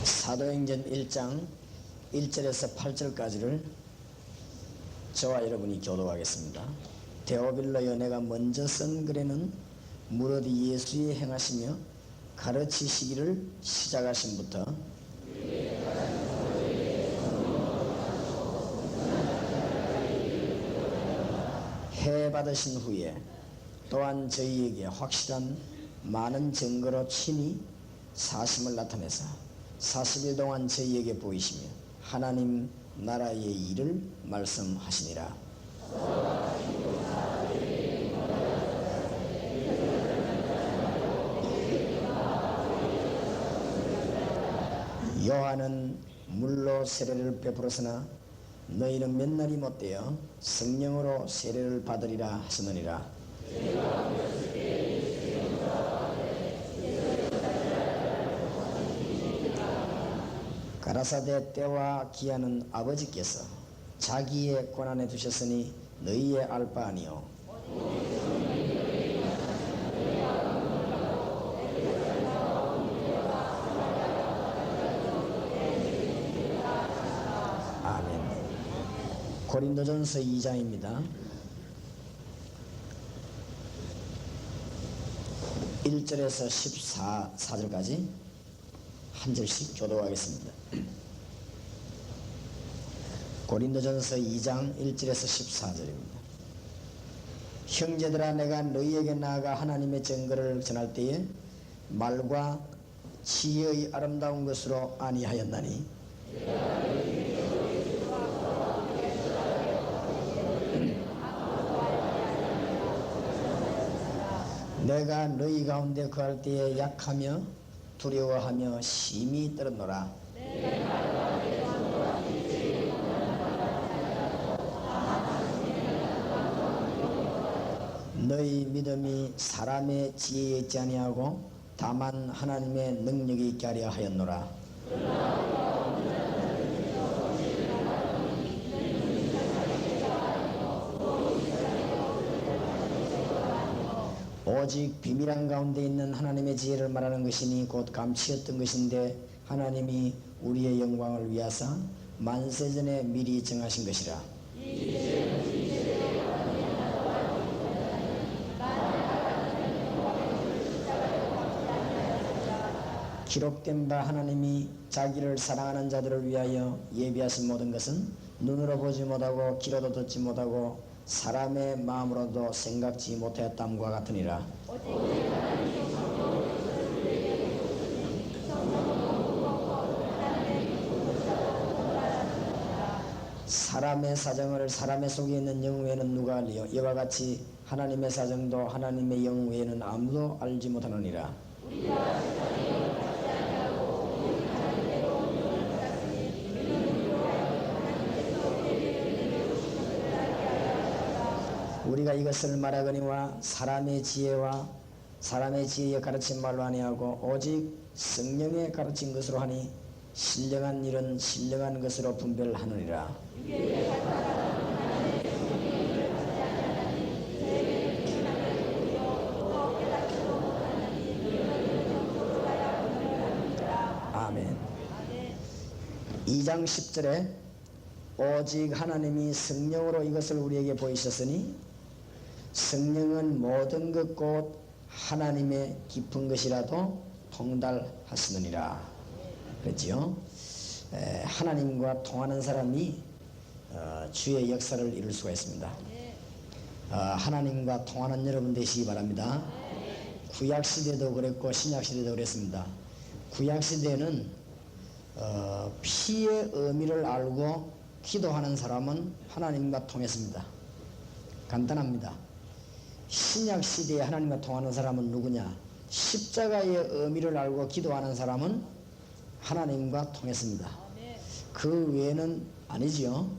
사도행전 1장 1절에서 8절까지를 저와 여러분이 교독하겠습니다. 데오빌로여, 내가 먼저 쓴 글에는 무릇 예수의 행하시며 가르치시기를 시작하심부터 해 받으신 후에 또한 저희에게 확실한 많은 증거로 친히 사심을 나타내사 40일 동안 저희에게 보이시며 하나님 나라의 일을 말씀하시니라. 요한은 물로 세례를 베풀었으나 너희는 몇 날이 못되어 성령으로 세례를 받으리라 하시느니라. 가라사대 때와 기한은 아버지께서 자기의 권한에 두셨으니 너희의 알 바 아니요 아멘. 고린도전서 2장입니다. 1절에서 14절까지 한 절씩 교독하겠습니다. 고린도전서 2장 1절에서 14절입니다. 형제들아, 내가 너희에게 나아가 하나님의 증거를 전할 때에 말과 지혜의 아름다운 것으로 아니하였나니 내가 너희 가운데 거할 때에 약하며 두려워하며 심히 떨었노라. 너희 믿음이 사람의 지혜에 있지 아니하고 다만 하나님의 능력이 있게 하려 하였노라. 오직 비밀한 가운데 있는 하나님의 지혜를 말하는 것이니 곧 감추었던 것인데 하나님이 우리의 영광을 위하사 만세전에 미리 정하신 것이라. 기록된 바 하나님이 자기를 사랑하는 자들을 위하여 예비하신 모든 것은 눈으로 보지 못하고 귀로도 듣지 못하고 사람의 마음으로도 생각지 못하였담과 같으니라. 사람의 사정을 사람의 속에 있는 영 외에는 누가 알리요? 이와 같이 하나님의 사정도 하나님의 영 외에는 아무도 알지 못하느니라. 우리가 이것을 말하거니와 사람의 지혜와 사람의 지혜에 가르친 말로 아니하고 오직 성령에 가르친 것으로 하니 신령한 일은 신령한 것으로 분별하느니라. 아멘. 2장 10절에 오직 하나님이 성령으로 이것을 우리에게 보이셨으니 성령은 모든 것 곧 하나님의 깊은 것이라도 통달하시느니라. 그렇지요? 하나님과 통하는 사람이 주의 역사를 이룰 수가 있습니다. 하나님과 통하는 여러분 되시기 바랍니다. 구약시대도 그랬고 신약시대도 그랬습니다. 구약시대는 피의 의미를 알고 기도하는 사람은 하나님과 통했습니다. 간단합니다. 신약시대에 하나님과 통하는 사람은 누구냐? 십자가의 의미를 알고 기도하는 사람은 하나님과 통했습니다. 그 외에는 아니지요.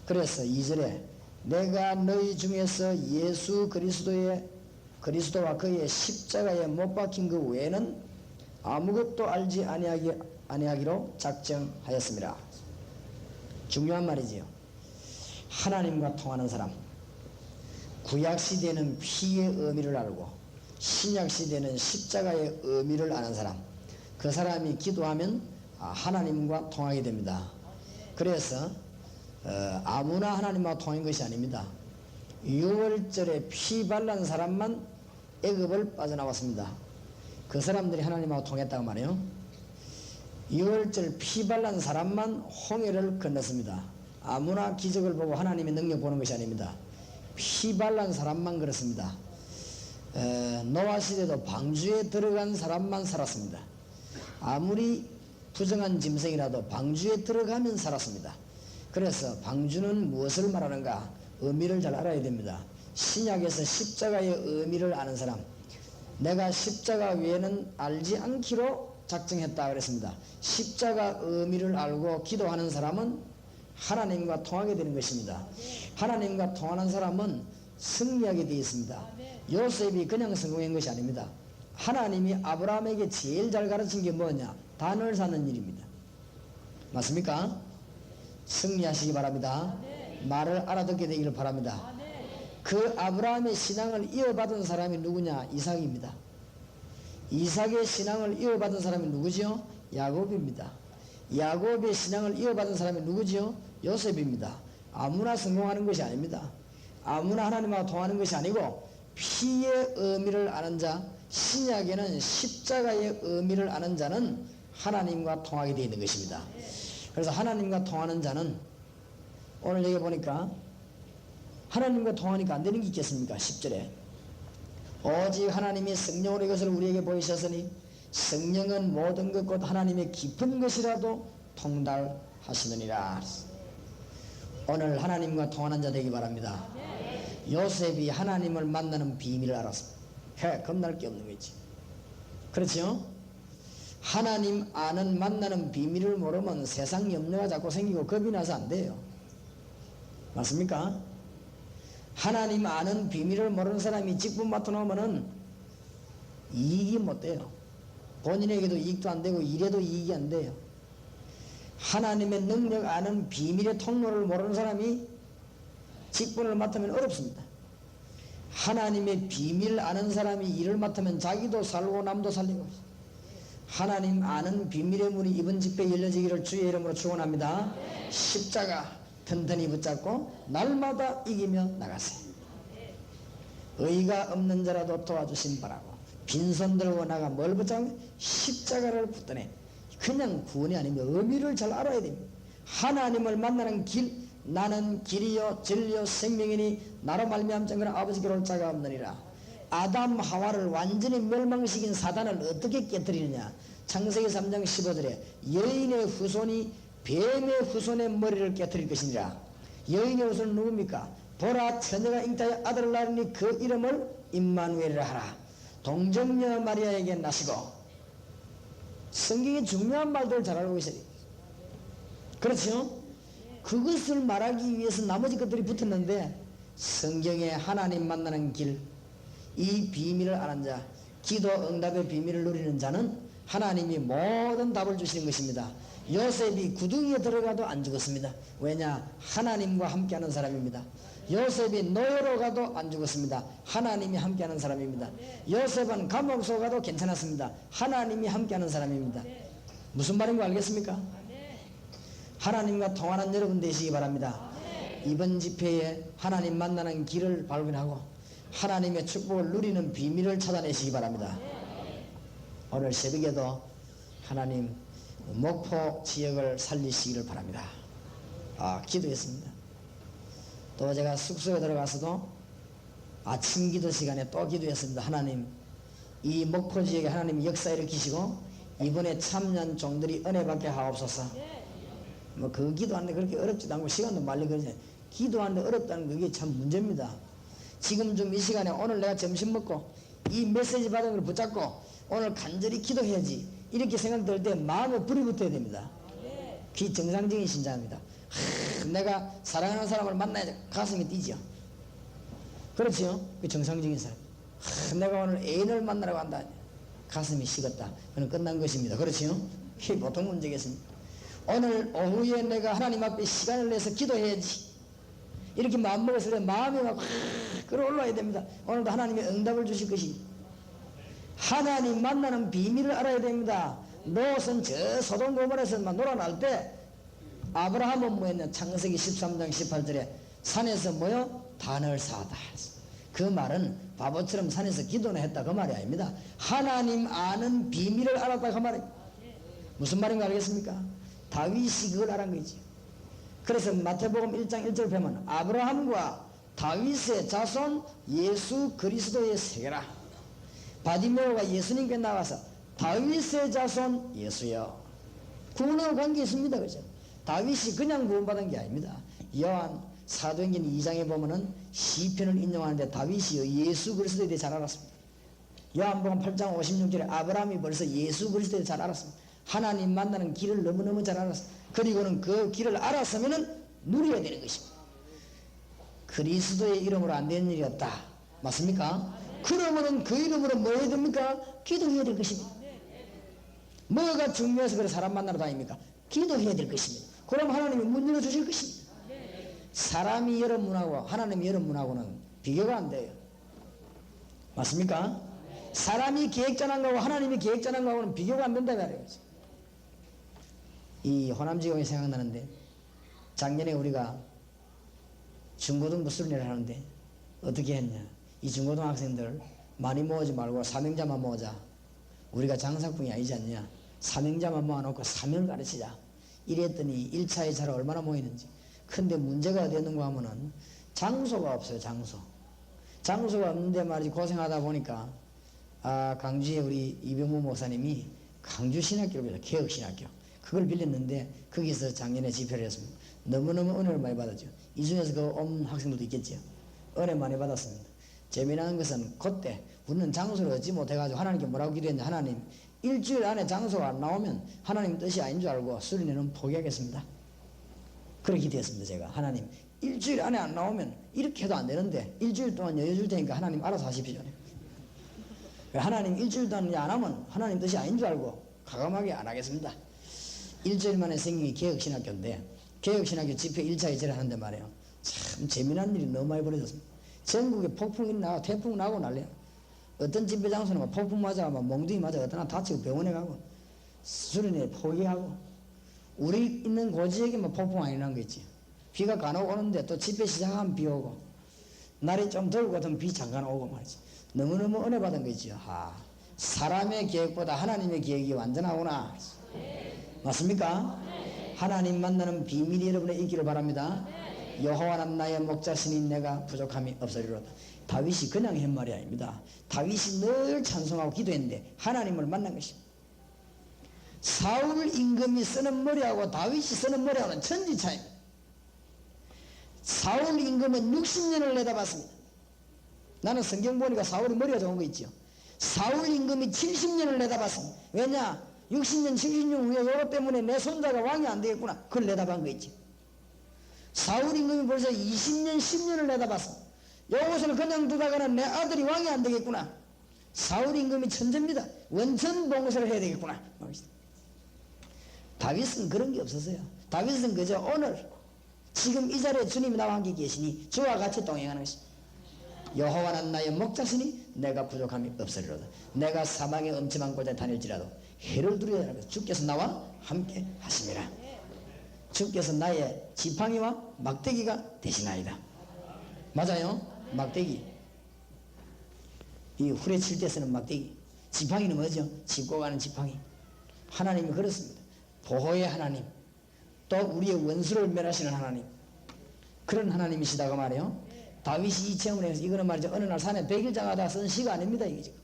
그래서 2절에 내가 너희 중에서 예수 그리스도와 그의 십자가에 못 박힌 그 외에는 아무것도 알지 아니하기로 작정하였습니다. 중요한 말이지요. 하나님과 통하는 사람, 구약시대는 피의 의미를 알고 신약시대는 십자가의 의미를 아는 사람, 그 사람이 기도하면 하나님과 통하게 됩니다. 그래서 아무나 하나님과 통한 것이 아닙니다. 6월절에 피 발란 사람만 애굽을 빠져나왔습니다. 그 사람들이 하나님하고 통했다고 말해요. 6월절 피 발란 사람만 홍해를 건넜습니다. 아무나 기적을 보고 하나님의 능력 보는 것이 아닙니다. 피 발란 사람만 그렇습니다. 노아 시대도 방주에 들어간 사람만 살았습니다. 아무리 부정한 짐승이라도 방주에 들어가면 살았습니다. 그래서 방주는 무엇을 말하는가? 의미를 잘 알아야 됩니다. 신약에서 십자가의 의미를 아는 사람, 내가 십자가 외에는 알지 않기로 작정했다 그랬습니다. 십자가 의미를 알고 기도하는 사람은 하나님과 통하게 되는 것입니다. 하나님과 통하는 사람은 승리하게 되어 있습니다. 요셉이 그냥 성공한 것이 아닙니다. 하나님이 아브라함에게 제일 잘 가르친 게 뭐냐? 단을 사는 일입니다. 맞습니까? 승리하시기 바랍니다. 말을 알아듣게 되기를 바랍니다. 그 아브라함의 신앙을 이어받은 사람이 누구냐? 이삭입니다. 이삭의 신앙을 이어받은 사람이 누구지요? 야곱입니다. 야곱의 신앙을 이어받은 사람이 누구지요? 요셉입니다. 아무나 성공하는 것이 아닙니다. 아무나 하나님하고 통하는 것이 아니고 피의 의미를 아는 자, 신약에는 십자가의 의미를 아는 자는 하나님과 통하게 되어 있는 것입니다. 그래서 하나님과 통하는 자는 오늘 여기 보니까 하나님과 통하니까 안 되는 게 있겠습니까? 10절에 오직 하나님이 성령으로 이것을 우리에게 보이셨으니 성령은 모든 것 곧 하나님의 깊은 것이라도 통달하시느니라. 오늘 하나님과 통하는 자 되기 바랍니다. 요셉이 하나님을 만나는 비밀을 알았습니다. 겁날 게 없는 거지. 그렇죠? 하나님 아는 만나는 비밀을 모르면 세상 염려가 자꾸 생기고 겁이 나서 안 돼요. 맞습니까? 하나님 아는 비밀을 모르는 사람이 직분 맡아놓으면 이익이 못 돼요. 본인에게도 이익도 안 되고 일에도 이익이 안 돼요. 하나님의 능력 아는 비밀의 통로를 모르는 사람이 직분을 맡으면 어렵습니다. 하나님의 비밀을 아는 사람이 일을 맡으면 자기도 살고 남도 살리고, 하나님 아는 비밀의 문이 이번 집회 열려지기를 주의 이름으로 축원합니다. 십자가 튼튼히 붙잡고 날마다 이기며 나가세요. 의가 없는 자라도 도와주신 바라고 빈손 들고 나가 뭘 붙잡으면 십자가를 붙드네. 그냥 구원이 아니면 의미를 잘 알아야 됩니다. 하나님을 만나는 길, 나는 길이요 진리요 생명이니 나로 말미암지 않거나 아버지께 올 자가 없느니라. 아담 하와를 완전히 멸망시킨 사단을 어떻게 깨뜨리느냐? 창세기 3장 15절에 여인의 후손이 뱀의 후손의 머리를 깨뜨릴 것이니라. 여인의 후손은 누굽니까? 보라 처녀가 잉타에 아들을 낳으니 그 이름을 임마누엘이라 하라. 동정녀 마리아에게 나시고. 성경의 중요한 말들을 잘 알고 있어요. 그렇죠? 그것을 말하기 위해서 나머지 것들이 붙었는데 성경에 하나님 만나는 길, 이 비밀을 아는 자, 기도 응답의 비밀을 누리는 자는 하나님이 모든 답을 주시는 것입니다. 요셉이 구덩이에 들어가도 안 죽었습니다. 왜냐? 하나님과 함께하는 사람입니다. 요셉이 노예로 가도 안 죽었습니다. 하나님이 함께하는 사람입니다. 요셉은 감옥소 가도 괜찮았습니다. 하나님이 함께하는 사람입니다. 무슨 말인 거 알겠습니까? 하나님과 통하는 여러분 되시기 바랍니다. 이번 집회에 하나님 만나는 길을 발견하고 하나님의 축복을 누리는 비밀을 찾아내시기 바랍니다. 오늘 새벽에도 하나님 목포 지역을 살리시기를 바랍니다. 기도했습니다. 또 제가 숙소에 들어가서도 아침 기도 시간에 또 기도했습니다. 하나님, 이 목포 지역에 하나님 역사 일으키시고 이번에 참여한 종들이 은혜 받게 하옵소서. 그 기도하는데 그렇게 어렵지도 않고 시간도 말리 그러지. 기도하는데 어렵다는 그게 참 문제입니다. 지금 좀 이 시간에 오늘 내가 점심 먹고 이 메시지 받은 걸 붙잡고 오늘 간절히 기도해야지 이렇게 생각될 때 마음에 불이 붙어야 됩니다. 그게 정상적인 신자입니다. 내가 사랑하는 사람을 만나야 가슴이 뛰죠. 그렇죠? 그 정상적인 사람. 내가 오늘 애인을 만나라고 한다. 가슴이 식었다. 그건 끝난 것입니다. 그렇죠? 그게 보통 문제겠습니다. 오늘 오후에 내가 하나님 앞에 시간을 내서 기도해야지. 이렇게 마음먹었을 때 마음이 막 끌어올라야 됩니다. 오늘도 하나님의 응답을 주실 것이. 하나님 만나는 비밀을 알아야 됩니다. 롯은 저 소돔 고모라에서만 놀아날 때 아브라함은 뭐였냐? 창세기 13장 18절에 산에서 뭐요? 단을 쌓았다. 그 말은 바보처럼 산에서 기도는 했다 그 말이 아닙니다. 하나님 아는 비밀을 알았다 그 말입니다. 무슨 말인가 알겠습니까? 다윗이 그걸 알은 거지. 그래서 마태복음 1장 1절 보면 아브라함과 다윗의 자손 예수 그리스도의 세계라. 바디메오가 예수님께 나와서 다윗의 자손 예수여. 구원하고 관계 있습니다. 그죠? 다윗이 그냥 구원받은 게 아닙니다. 요한 사도행전 2장에 보면은 시편을 인용하는데 다윗이 예수 그리스도에 대해 잘 알았습니다. 요한복음 8장 56절에 아브라함이 벌써 예수 그리스도에 잘 알았습니다. 하나님 만나는 길을 너무너무 잘 알았습니다. 그리고는 그 길을 알았으면은 누려야 되는 것입니다. 그리스도의 이름으로 안 되는 일이 없다. 맞습니까? 그러면은 그 이름으로 뭐 해야 됩니까? 기도해야 될 것입니다. 뭐가 중요해서 그래 사람 만나러 다닙니까? 기도해야 될 것입니다. 그럼 하나님이 문 열어주실 것입니다. 사람이 여러 문하고 하나님이 여러 문하고는 비교가 안 돼요. 맞습니까? 사람이 계획 짜는 거하고 하나님이 계획 짜는 거하고는 비교가 안 된다 말이에요. 이 호남지검이 생각나는데 작년에 우리가 중고등부 수련회를 하는데 어떻게 했냐? 이 중고등학생들 많이 모으지 말고 사명자만 모으자. 우리가 장사꾼이 아니지 않냐? 사명자만 모아놓고 사명을 가르치자. 이랬더니 1차에 잘 얼마나 모이는지. 근데 문제가 어디 있는가 하면은 장소가 없어요. 장소가 없는데 말이지 고생하다 보니까 강주에 우리 이병무 목사님이 강주신학교를 빌려 개혁신학교 그걸 빌렸는데 거기서 작년에 집회를 했습니다. 너무너무 은혜를 많이 받았죠. 이 중에서 그 온 학생들도 있겠죠. 은혜 많이 받았습니다. 재미나는 것은 그때 우리는 장소를 얻지 못해가지고 하나님께 뭐라고 기도했냐. 하나님 일주일 안에 장소가 안 나오면 하나님 뜻이 아닌 줄 알고 수련회는 포기하겠습니다. 그렇게 기도했습니다. 제가 하나님 일주일 안에 안 나오면 이렇게 해도 안 되는데 일주일 동안 여유 줄 테니까 하나님 알아서 하십시오. 하나님 일주일 동안 안 하면 하나님 뜻이 아닌 줄 알고 과감하게 안 하겠습니다. 일주일 만에 생긴 게 개혁신학교인데 개혁신학교 집회 1차 2차를 하는데 말이에요. 참 재미난 일이 너무 많이 벌어졌습니다. 전국에 폭풍이 나고 태풍 나고 난리야. 어떤 집회 장소는 막 폭풍 맞아 막 몽둥이 맞아 어떤 하나 다치고 병원에 가고 수련회 포기하고 우리 있는 고지역에만 폭풍 많이 난 거 있지. 비가 간혹 오는데 또 집회 시작하면 비 오고 날이 좀 덜고 같으면 비 잠깐 오고 말이지. 너무너무 은혜 받은 거 있죠. 사람의 계획보다 하나님의 계획이 완전하구나. 맞습니까? 하나님 만나는 비밀이 여러분의 있기를 바랍니다. 여호와는 나의 목자시니 내가 부족함이 없으리로다. 다윗이 그냥 한 말이 아닙니다. 다윗이 늘 찬송하고 기도했는데 하나님을 만난 것입니다. 사울 임금이 쓰는 머리하고 다윗이 쓰는 머리하고는 천지차이입니다. 사울 임금은 60년을 내다봤습니다. 나는 성경 보니까 사울이 머리가 좋은 거 있죠. 사울 임금이 70년을 내다봤습니다. 왜냐? 60년 70년 후에 이것 때문에 내 손자가 왕이 안 되겠구나. 그걸 내다본 거 있지. 사울 임금이 벌써 20년 10년을 내다봤습니다. 이것을 그냥 두다가는 내 아들이 왕이 안 되겠구나. 사울 임금이 천재입니다. 원천 봉쇄를 해야 되겠구나. 다윗은 그런 게 없었어요. 다윗은 그저 오늘 지금 이 자리에 주님이 나와 함께 계시니 주와 같이 동행하는 것입니다. 여호와는 나의 목자시니 내가 부족함이 없으리로다. 내가 사망의 엄침한 곳에 다닐지라도 해를 두려워야 하는 것. 주께서 나와 함께 하심이라. 주께서 나의 지팡이와 막대기가 되시나이다. 맞아요. 막대기. 이 후레칠 때 쓰는 막대기. 지팡이는 뭐죠? 짚고 가는 지팡이. 하나님이 그렇습니다. 보호의 하나님, 또 우리의 원수를 멸하시는 하나님, 그런 하나님이시다고 말해요. 다윗이 이 체험을 해서 이거는 말이죠. 어느 날 산에 백일장하다 쓴 시가 아닙니다. 이게 지금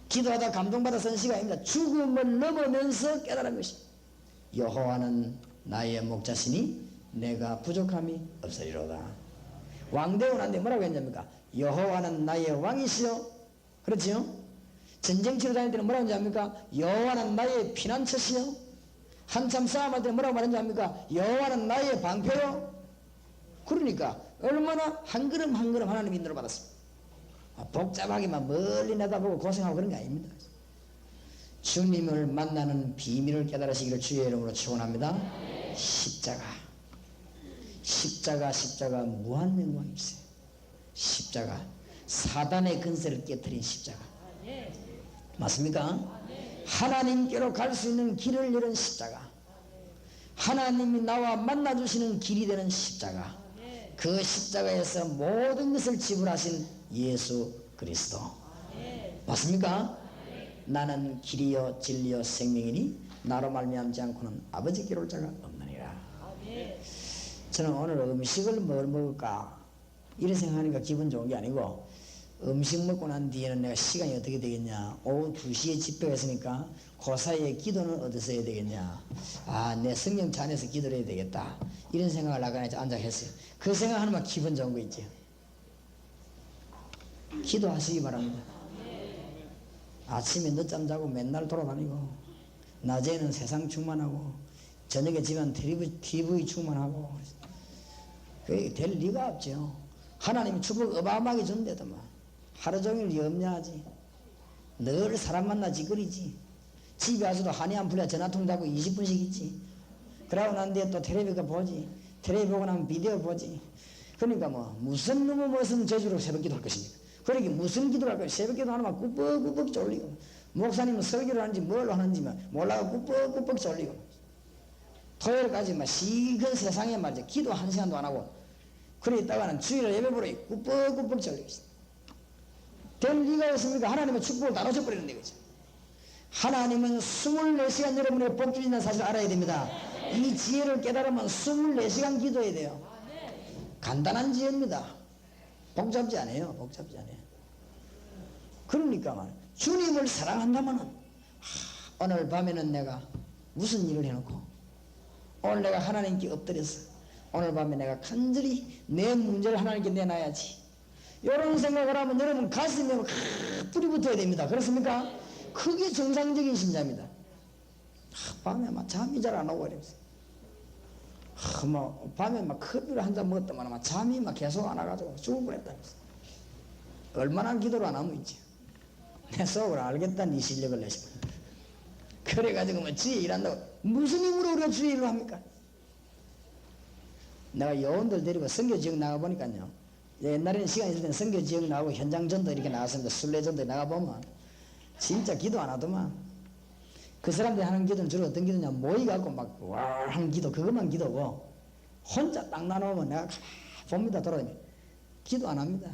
기도하다 감동받아 쓴 시가 아닙니다. 죽음을 넘으면서 깨달은 것입니다. 여호와는 나의 목자시니 내가 부족함이 없으리로다. 왕되고 난데 뭐라고 했냐니까? 여호와는 나의 왕이시여. 그렇지요? 전쟁 치러 다닐 때는 뭐라고 했냐니까? 여호와는 나의 피난처시여. 한참 싸움할 때는 뭐라고 말했냐니까? 여호와는 나의 방패요. 그러니까 얼마나 한 걸음 한 걸음 하나님 인도를 받았습니다. 복잡하게만 멀리 내다보고 고생하고 그런 게 아닙니다. 주님을 만나는 비밀을 깨달으시기를 주의 이름으로 축원합니다. 십자가 무한 영광이 있어요. 십자가 사단의 근세를 깨뜨린 십자가. 맞습니까? 하나님께로 갈 수 있는 길을 열은 십자가, 하나님이 나와 만나주시는 길이 되는 십자가, 그 십자가에서 모든 것을 지불하신 예수 그리스도. 맞습니까? 나는 길이요 진리요 생명이니 나로 말미암지 않고는 아버지께로 올 자가 없느니라. 저는 오늘 음식을 뭘 먹을까 이런 생각하니까 기분 좋은 게 아니고, 음식 먹고 난 뒤에는 내가 시간이 어떻게 되겠냐, 오후 2시에 집회가 있으니까 그 사이에 기도는 어디서 해야 되겠냐, 내 성령차 안에서 기도를 해야 되겠다, 이런 생각을 하고 앉아 했어요. 그 생각하면 기분 좋은 거 있죠. 기도하시기 바랍니다. 아침에 늦잠 자고 맨날 돌아다니고, 낮에는 세상 충만하고, 저녁에 집안 TV 충만하고, 그게 될 리가 없죠. 하나님이 축복 어마어마하게 준대도 뭐 하루 종일 염려하지, 늘 사람 만나 지거리지, 집에 와서도 한이 안 풀려 전화통 잡고 20분씩 있지. 그러고 난 뒤에 또 텔레비가 보지, 텔레비 보고 나면 비디오 보지. 그러니까 뭐 무슨 놈의 무슨 저주로 새벽 기도할 것입니까? 그러니까 무슨 기도를 할 거야. 새벽 기도 하나만 꾸벅꾸벅 졸리고, 목사님은 설교를 하는지 뭘 하는지 몰라가 꾸벅꾸벅 졸리고, 토요일까지 막 시큰 세상에 말이죠, 기도 한 시간도 안 하고, 그래 있다가는 주일을 예배 보러 꾸벅꾸벅 졸리고 있어. 될 리가 없습니까? 하나님의 축복을 나눠줘 버리는 거죠. 하나님은 24시간 여러분의 복 주신다는 사실을 알아야 됩니다. 이 지혜를 깨달으면 24시간 기도해야 돼요. 간단한 지혜입니다. 복잡지 않아요. 복잡지 않아요. 그러니까 주님을 사랑한다면 오늘 밤에는 내가 무슨 일을 해놓고, 오늘 내가 하나님께 엎드려서 오늘 밤에 내가 간절히 내 문제를 하나님께 내놔야지, 이런 생각을 하면 여러분 가슴에 불이 붙어야 됩니다. 그렇습니까? 그게 정상적인 신자입니다. 밤에 막 잠이 잘 안 오고 이러면서, 밤에 막 커피를 한 잔 먹었더만 막 잠이 막 계속 안 와가지고 죽을 뻔했다면서. 얼마나 기도를 안 하면 있지. 내 속을 알겠다, 네 실력을 내시고. 그래가지고 뭐 주의 일한다고 무슨 힘으로 우리가 주의 일을 합니까? 내가 요원들 데리고 선교 지역 나가보니까요, 옛날에는 시간 있을 때는 선교 지역 나가고 현장 전도 이렇게 나갔습니다. 순례 전도 나가보면 진짜 기도 안 하더만. 그 사람들이 하는 기도는 주로 어떤 기도냐, 모이갖고 막 와 하는 기도, 그것만 기도고, 혼자 딱 나눠보면 내가 가만히 봅니다. 돌아다니면 기도 안 합니다.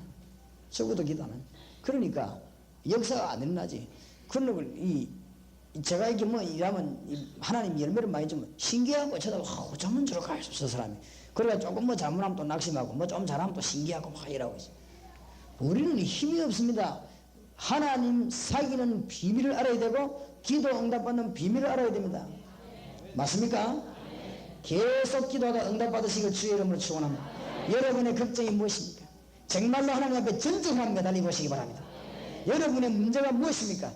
적어도 기도 안 합니다. 그러니까 역사가 안 일어나지. 그런 제가 이렇게 뭐 일하면 하나님 열매를 많이 주면 신기하고 쳐다보고, 어쩌면 저렇게 할 수 없어 사람이. 그러니까 조금 뭐 잘못하면 또 낙심하고, 뭐 좀 잘하면 또 신기하고 막 이러고 있어. 우리는 힘이 없습니다. 하나님 사귀는 비밀을 알아야 되고, 기도 응답받는 비밀을 알아야 됩니다. 맞습니까? 계속 기도하다 응답받으시길 주의 이름으로 축원합니다. 여러분의 걱정이 무엇입니까? 정말로 하나님 앞에 전적으로 매달려 보시기 바랍니다. 여러분의 문제가 무엇입니까?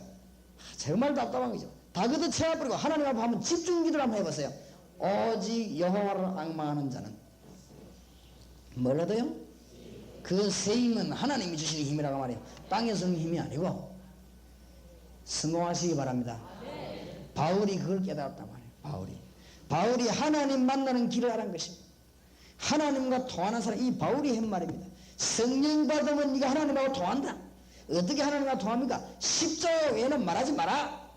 정말 답답한 거죠. 다그도 채워버리고 하나님 앞에 한번 집중 기도를 한번 해보세요. 오직 여호와를 앙망하는 자는 뭘 얻어요? 그 새 힘은 하나님이 주시는 힘이라고 말해요. 땅에서 오는 힘이 아니고. 성공하시기 바랍니다. 바울이 그걸 깨달았단 말이에요. 바울이 하나님 만나는 길을 알은 것입니다. 하나님과 통하는 사람, 이 바울이 한 말입니다. 성령 받으면 네가 하나님하고 통한다. 어떻게 하나님과 통합니까? 십자가 외에는 말하지 마라.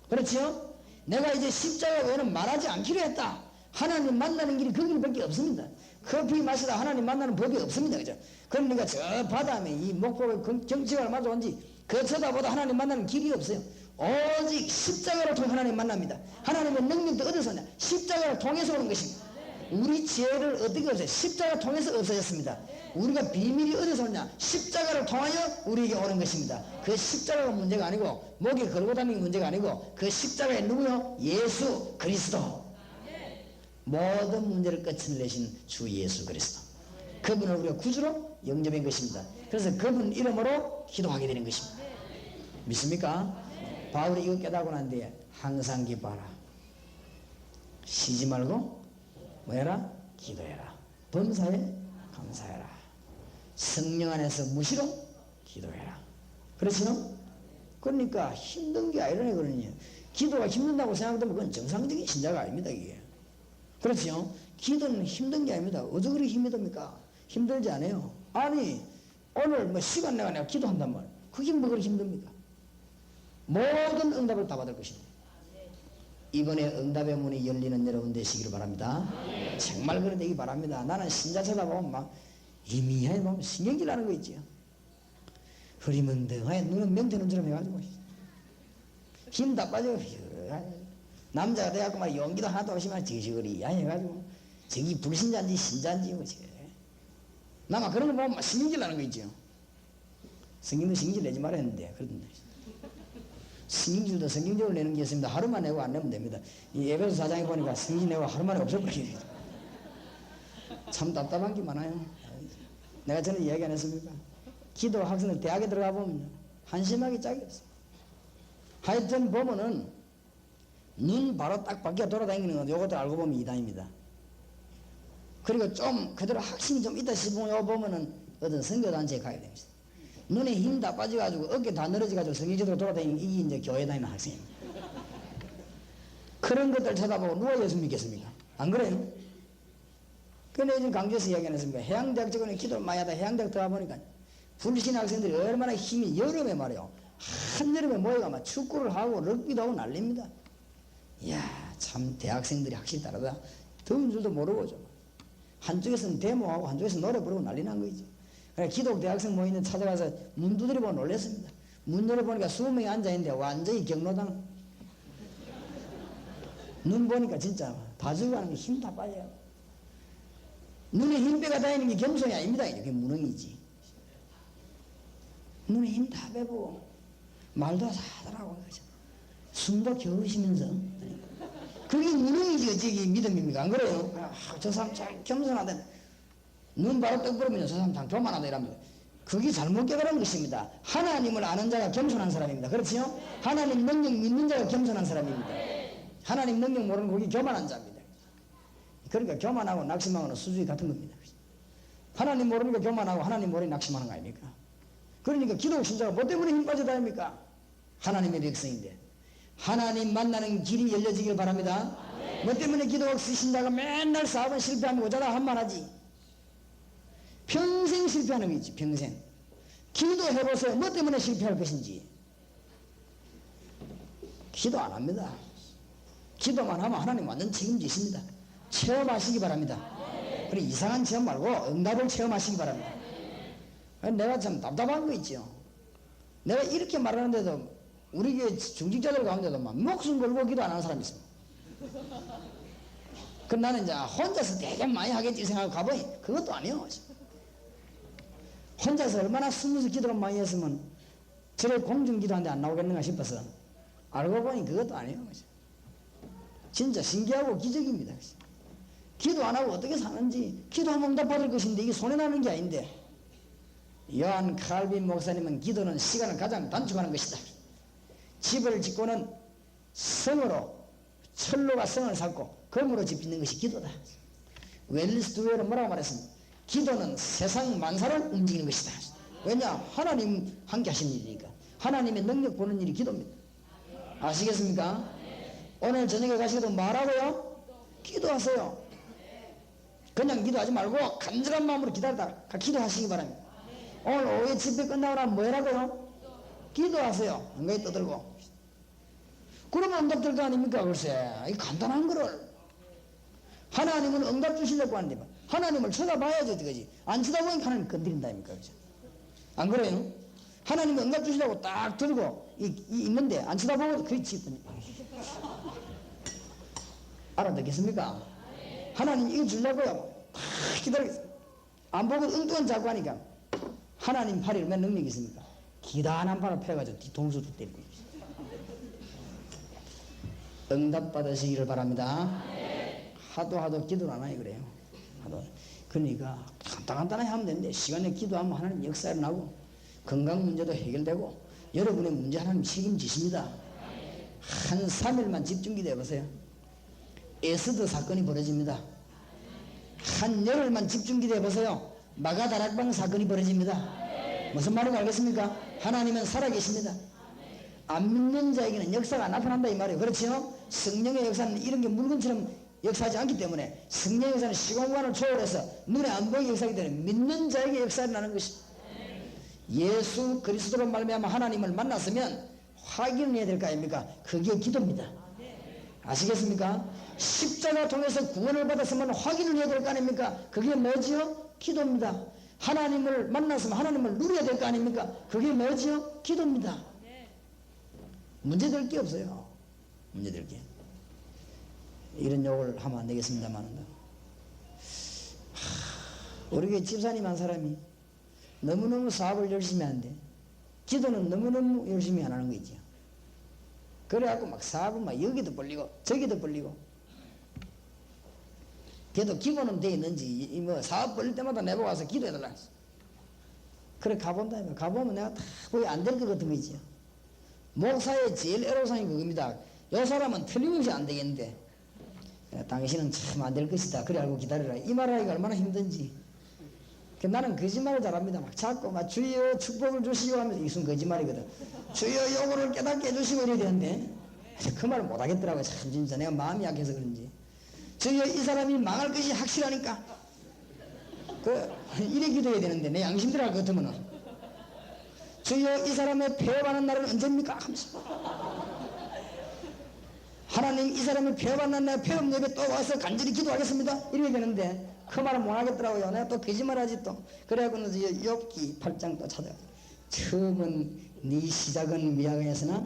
그렇지요? 내가 이제 십자가 외에는 말하지 않기로 했다. 하나님 만나는 길이 그 길밖에 없습니다. 커피 마시다 하나님 만나는 법이 없습니다. 그죠? 그러니까 저 바다에 이 목포의 경치가 얼마나 좋은지 그 쳐다보다 하나님 만나는 길이 없어요. 오직 십자가를 통해 하나님 만납니다. 하나님의 능력도 어디서 오냐? 십자가를 통해서 오는 것입니다. 우리 지혜를 어떻게 없어요? 십자가를 통해서 없어졌습니다. 우리가 비밀이 어디서 오냐? 십자가를 통하여 우리에게 오는 것입니다. 그 십자가가 문제가 아니고, 목에 걸고 다니는 게 문제가 아니고, 그 십자가에 누구요? 예수 그리스도. 모든 문제를 끝내신 주 예수 그리스도. 그분을 우리가 구주로 영접한 것입니다. 그래서 그분 이름으로 기도하게 되는 것입니다. 믿습니까? 바울이 이거 깨닫고 난 뒤에 항상 기뻐하라. 쉬지 말고 뭐해라? 기도해라. 범사에 감사해라. 성령 안에서 무시로 기도해라. 그렇지요? 그러니까 힘든 게 아니라네. 그러니 기도가 힘든다고 생각되면 그건 정상적인 신자가 아닙니다. 이게. 그렇지요? 기도는 힘든 게 아닙니다. 어떻게 그렇게 힘이 듭니까? 힘들지 않아요. 아니 오늘 뭐 시간 내가 기도한단 말, 그게 뭐 그렇게 힘듭니까? 모든 응답을 다 받을 것입니다. 이번에 응답의 문이 열리는 여러분 되시기를 바랍니다. 정말 그런 되기 바랍니다. 나는 신자 쳐다보면 막 이미하에 보면 신경질 나는 거 있지요. 흐리멍덩하게 눈은 명태눈처럼 해가지고 힘 다 빠져. 남자가 돼갖고 막 용기도 하나도 없이만 지그시그리 해가지고 저기 불신자인지 신자인지 뭐지. 나만 그런 거 보면 막 신경질 나는 거 있죠. 성경도 신경질 내지 말아야 했는데 그런데 성경질도 성경적으로 내는 게 있습니다. 하루만 내고 안 내면 됩니다. 이 에베소 4장에 보니까 성경 내고 하루만에 없어버리게 참 답답한 게 많아요. 내가 전에 이야기 안 했습니까? 기도 학생들 대학에 들어가 보면 한심하게 짝이 없어. 하여튼 보면은 눈 바로 딱 밖에 돌아다니는 건 요것들 알고 보면 이단입니다. 그리고 좀 그대로 확신이 좀 있다 싶으면 요 보면은 어떤 선교단체에 가야 됩니다. 눈에 힘 다 빠져가지고 어깨 다 늘어져가지고 성경적으로 돌아다니는 이게 이제 교회 다니는 학생입니다. 그런 것들 쳐다보고 누가 예수 믿겠습니까? 안 그래요? 그런데 요즘 강조해서 이야기 안 했습니까? 해양대학 직원이 기도를 많이 하다 해양대학 들어가 보니까 불신 학생들이 얼마나 힘이 여름에 말이에요. 한여름에 모여가 막 축구를 하고 럭비도 하고 난립니다. 이야 참 대학생들이 확실히 다르다. 더운 줄도 모르고 좀 한쪽에서는 데모하고 한쪽에서는 노래 부르고 난리 난 거지. 그래 기독 대학생 모이는 찾아가서 문 두드려보고 놀랬습니다. 문 열어보니까 20명이 앉아있는데 완전히 경로당. 눈 보니까 진짜 다 죽어가는 게 힘 다 빠져요. 눈에 힘 빼가 다니는 게 겸손이 아닙니다. 이게 무능이지. 눈에 힘 다 빼고 말도 다 하더라고. 숨도 겨우 쉬면서 그게 무능이지 어찌 믿음입니까? 안 그래요? 저 사람 참 겸손하다. 눈 바로 떡 부르면 저 사람 참 교만하다 이랍니다. 그게 잘못 깨달은 것입니다. 하나님을 아는 자가 겸손한 사람입니다. 그렇지요? 하나님 능력 믿는 자가 겸손한 사람입니다. 하나님 능력 모르는 그게 교만한 자입니다. 그러니까 교만하고 낙심하고는 수준이 같은 겁니다. 하나님 모르니까 교만하고 하나님 모르니 낙심하는 거 아닙니까? 그러니까 기독 신자가 뭐 때문에 힘 빠져다닙니까? 하나님의 백성인데 하나님 만나는 길이 열려지길 바랍니다. 뭐 때문에 기독 신자가 맨날 사업은 실패하면 오자다 한 말 하지. 평생 실패하는 거 있지. 평생 기도해보세요. 뭐 때문에 실패할 것인지. 기도 안 합니다. 기도만 하면 하나님 완전 책임지십니다. 체험하시기 바랍니다. 그리고 이상한 체험 말고 응답을 체험하시기 바랍니다. 내가 참 답답한 거 있죠. 내가 이렇게 말하는데도 우리 교회 중직자들 가운데도 막 목숨 걸고 기도 안 하는 사람이 있어요. 그럼 나는 이제 혼자서 되게 많이 하겠지 생각하고 가보니 그것도 아니에요. 혼자서 얼마나 숨어서 기도를 많이 했으면 저래 공중기도하는데 안 나오겠는가 싶어서 알고 보니 그것도 아니에요. 진짜 신기하고 기적입니다. 기도 안 하고 어떻게 사는지. 기도하면 응답받을 것인데 이게 손해나는 게 아닌데. 요한 칼빈 목사님은 기도는 시간을 가장 단축하는 것이다. 집을 짓고는 성으로 철로가 성을 쌓고 금으로 집 짓는 것이 기도다. 웰리스 두웨어는 뭐라고 말했습니까? 기도는 세상 만사를 움직이는 것이다. 왜냐? 하나님 함께 하시는 일이니까. 하나님의 능력 보는 일이 기도입니다. 아시겠습니까? 오늘 저녁에 가시게도 말하고요? 기도하세요. 그냥 기도하지 말고 간절한 마음으로 기다리다가 기도하시기 바랍니다. 오늘 오후에 집회 끝나고 나면 뭐 해라고요? 기도하세요. 한가위 떠들고. 그러면 응답 될 거 아닙니까? 글쎄 이 간단한 거를 하나님은 응답 주시려고 하는데 하나님을 쳐다봐야죠. 그지? 안 쳐다보니까 하나님 건드린다니까. 그죠? 안 그래요? 하나님은 응답 주시려고 딱 들고 있는데 안 쳐다보고 그게 짓더니 알아듣겠습니까? 하나님 이거 주려고요. 다 기다리겠어요. 안 보고 엉뚱한 자꾸 하니까 하나님 팔이 얼마나 능력이 있습니까? 기다란 팔을 펴가지고 뒤통수도 때리고. 응답 받으시기를 바랍니다. 하도 기도를 안 하니 그래요. 하도. 그러니까 간단하게 하면 되는데 시간에 기도하면 하나님 역사를 나고 건강 문제도 해결되고 여러분의 문제 하나님 책임지십니다. 한 3일만 집중기도 해보세요. 에스더 사건이 벌어집니다. 한 열흘만 집중기도 해보세요. 마가다락방 사건이 벌어집니다. 무슨 말인지 알겠습니까? 하나님은 살아계십니다. 안 믿는 자에게는 역사가 안 나타난다 이 말이에요. 그렇지요? 성령의 역사는 이런 게 물건처럼 역사하지 않기 때문에 성령의 역사는 시공간을 초월해서 눈에 안 보이는 역사이기 때문에 믿는 자에게 역사가 나는 것입니다. 예수 그리스도로 말미암아 하나님을 만났으면 확인을 해야 될 거 아닙니까? 그게 기도입니다. 아시겠습니까? 십자가 통해서 구원을 받았으면 확인을 해야 될 거 아닙니까? 그게 뭐지요? 기도입니다. 하나님을 만났으면 하나님을 누려야 될 거 아닙니까? 그게 뭐지요? 기도입니다. 문제될 게 없어요. 문제될 게. 이런 욕을 하면 안 되겠습니다만, 우리 교회 집사님 한 사람이 너무너무 사업을 열심히 하는데 기도는 너무너무 열심히 안 하는 거 있죠. 그래갖고 막 사업은 막 여기도 벌리고 저기도 벌리고, 걔도 기본은 돼 있는지 뭐 사업 벌릴 때마다 내보고 와서 기도해달라 했어. 그래 가본다면 가보면 내가 다 거의 안 될 것 같은 거 있지요. 목사의 제일 애로사항이 그겁니다. 요 사람은 틀림없이 안 되겠는데 당신은 참 안 될 것이다. 그래 알고 기다려라. 이 말하기가 얼마나 힘든지. 나는 거짓말을 잘합니다. 막 자꾸 막 주여 축복을 주시오 하면서 이순 거짓말이거든. 주여 요거를 깨닫게 해주시고 이래야 되는데 그 말을 못하겠더라고요. 참 진짜 내가 마음이 약해서 그런지. 주여 이 사람이 망할 것이 확실하니까 이래 기도해야 되는데 내 양심대로 할 것 같으면은 주여 이 사람의 폐업하는 날은 언제입니까? 하면서 하나님 이 사람이 폐업하는 날 폐업 예배 또 와서 간절히 기도하겠습니다. 이래야 되는데 그 말은 못 하겠더라고요. 내가 또 거짓말하지 또. 그래갖고는 욥기 8장 또 찾아. 처음은 네 시작은 미약하였으나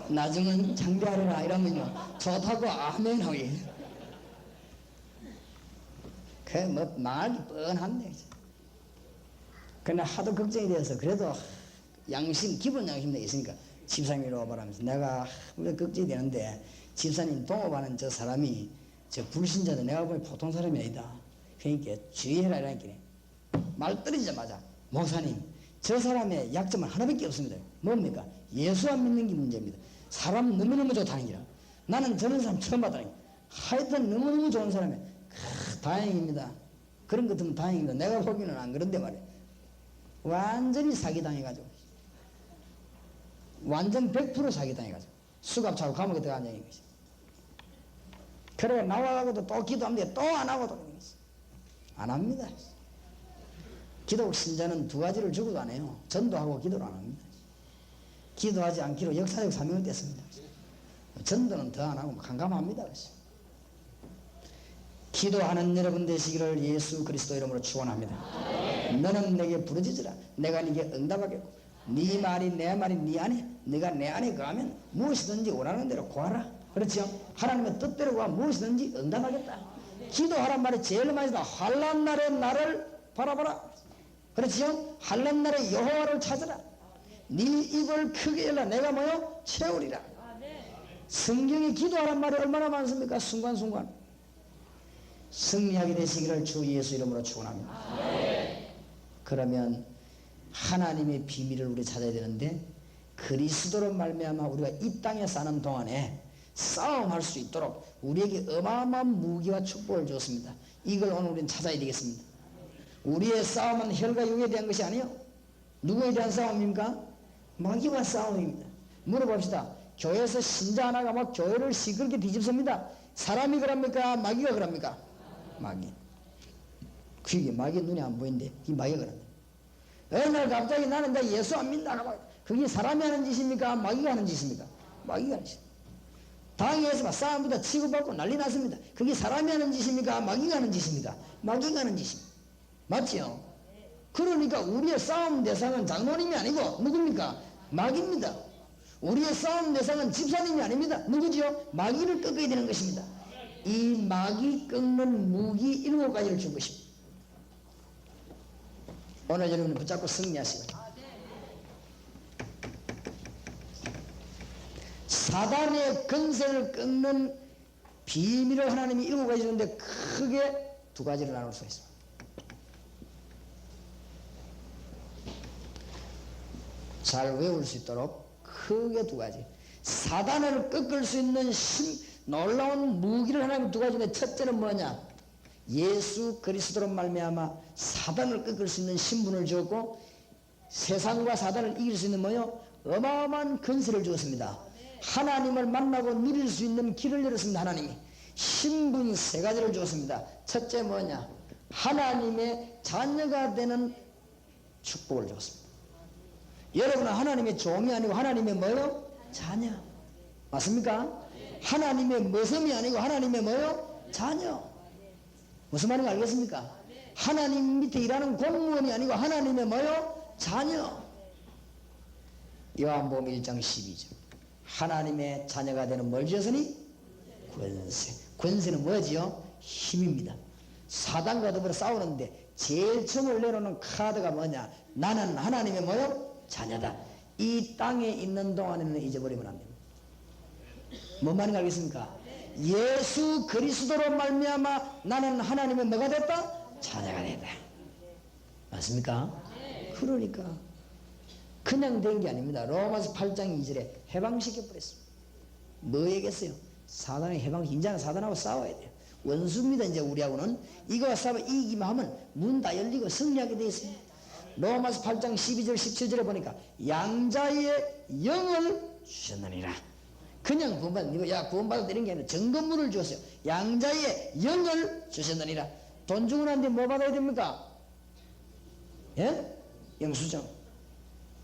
나중은 장대하리라 이러면요 좋다고 아멘 하게. 그 뭐 망하기 뻔한데. 그러나 하도 걱정이 되어서 그래도 양심 기본 양심 내가 있으니까 집사님이 와보라면서 내가 우리 걱정이 되는데 집사님 동업하는 저 사람이 저 불신자도 내가 보니 보통 사람이 아니다. 그러니까 주의해라 이러니까 말 떨어지자마자 목사님 저 사람의 약점은 하나밖에 없습니다. 뭡니까? 예수 안 믿는 게 문제입니다. 사람 너무너무 좋다는 기라. 나는 저런 사람 처음 봤다는 게 하여튼 너무너무 좋은 사람이에요. 다행입니다. 그런 것 같으면 다행입니다. 내가 보기에는 안 그런데 말이에요. 완전히 사기당해가지고 완전 100% 사기당해가지고 수갑차고 감옥에 들어가 앉아있는 것이. 그래 나와가고도 또 기도하는데 또 안 하고도 안 합니다. 기독 신자는 두 가지를 주고도 안 해요. 전도하고 기도를 안 합니다. 기도하지 않기로 역사적 사명을 뗐습니다. 전도는 더 안 하고 깜깜합니다. 기도하는 여러분 되시기를 예수 그리스도 이름으로 축원합니다. 너는 내게 부르짖으라. 내가 네게 응답하겠고 네 말이 내 말이 네 안에 네가 내 안에 거하면 무엇이든지 원하는 대로 구하라. 그렇죠? 하나님의 뜻대로 구하 무엇이든지 응답하겠다. 기도하란 말이 제일 많이 다 환난 날의 나를 바라보라. 그렇죠? 환난 날의 여호와를 찾으라. 네 입을 크게 열라. 내가 뭐요? 채우리라. 성경에 기도하란 말이 얼마나 많습니까? 순간순간. 승리하게 되시기를 주 예수 이름으로 축원합니다. 그러면 하나님의 비밀을 우리 찾아야 되는데 그리스도로 말미암아 우리가 이 땅에 사는 동안에 싸움할 수 있도록 우리에게 어마어마한 무기와 축복을 주었습니다. 이걸 오늘 우리는 찾아야 되겠습니다. 우리의 싸움은 혈과 육에 대한 것이 아니에요. 누구에 대한 싸움입니까? 마귀와 싸움입니다. 물어봅시다. 교회에서 신자 하나가 막 교회를 시끄럽게 뒤집습니다. 사람이 그럽니까? 마귀가 그럽니까? 마귀. 그게 마귀 눈에 안 보이는데 이 마귀가 그런다. 어느 날 갑자기 나는 나 예수 안 믿는다. 그게 사람이 하는 짓입니까? 마귀가 하는 짓입니까? 마귀가 하는 짓. 당에서 막 싸움보다 치고받고 난리 났습니다. 그게 사람이 하는 짓입니까? 마귀가 하는 짓입니까? 마귀가 하는 짓입니다. 맞지요? 그러니까 우리의 싸움 대상은 장로님이 아니고 누굽니까? 마귀입니다. 우리의 싸움 대상은 집사님이 아닙니다. 누구지요? 마귀를 꺾어야 되는 것입니다. 이 마귀 꺾는 무기 7가지를 준 것입니다. 오늘 여러분 붙잡고 승리하시고 사단의 권세를 꺾는 비밀을 하나님이 7가지 주는데 크게 2가지를 나눌 수 있습니다. 잘 외울 수 있도록 크게 2가지. 사단을 꺾을 수 있는 놀라운 무기를 하나님 2가지인데 첫째는 뭐냐? 예수 그리스도로 말미암아 사단을 꺾을 수 있는 신분을 주었고 세상과 사단을 이길 수 있는 뭐요? 어마어마한 권세를 주었습니다. 하나님을 만나고 누릴 수 있는 길을 열었습니다. 하나님이 신분 3가지를 주었습니다. 첫째 뭐냐? 하나님의 자녀가 되는 축복을 주었습니다. 여러분은 하나님의 종이 아니고 하나님의 뭐요? 자녀. 맞습니까? 하나님의 머슴이 아니고 하나님의 뭐요? 자녀. 무슨 말인지 알겠습니까? 하나님 밑에 일하는 공무원이 아니고 하나님의 뭐요? 자녀. 요한복음 1장 12절. 하나님의 자녀가 되는 뭘 주셨으니? 권세. 권세는 뭐지요? 힘입니다. 사단과 더불어 싸우는데 제일 처음을 내놓는 카드가 뭐냐? 나는 하나님의 뭐요? 자녀다. 이 땅에 있는 동안에는 잊어버리면 안 됩니다. 뭔 말인지 알겠습니까? 예수 그리스도로 말미암아 나는 하나님의 뭐가 됐다? 자녀가 됐다. 맞습니까? 그러니까 그냥 된 게 아닙니다. 로마서 8장 2절에 해방시켜버렸습니다. 뭐얘기했어요? 사단의 해방. 이제는 사단하고 싸워야 돼요. 원수입니다. 이제 우리하고는 이거와 싸워 이기기만 하면 문 다 열리고 승리하게 되어 있습니다. 로마서 8장 12절 17절에 보니까 양자의 영을 주셨느니라. 그냥 구원받은 이거 야 구원받아 되는 게 아니라 정건물을 주었어요. 양자의 영을 주셨느니라. 돈 주고 난데 뭐 받아야 됩니까? 예? 영수증.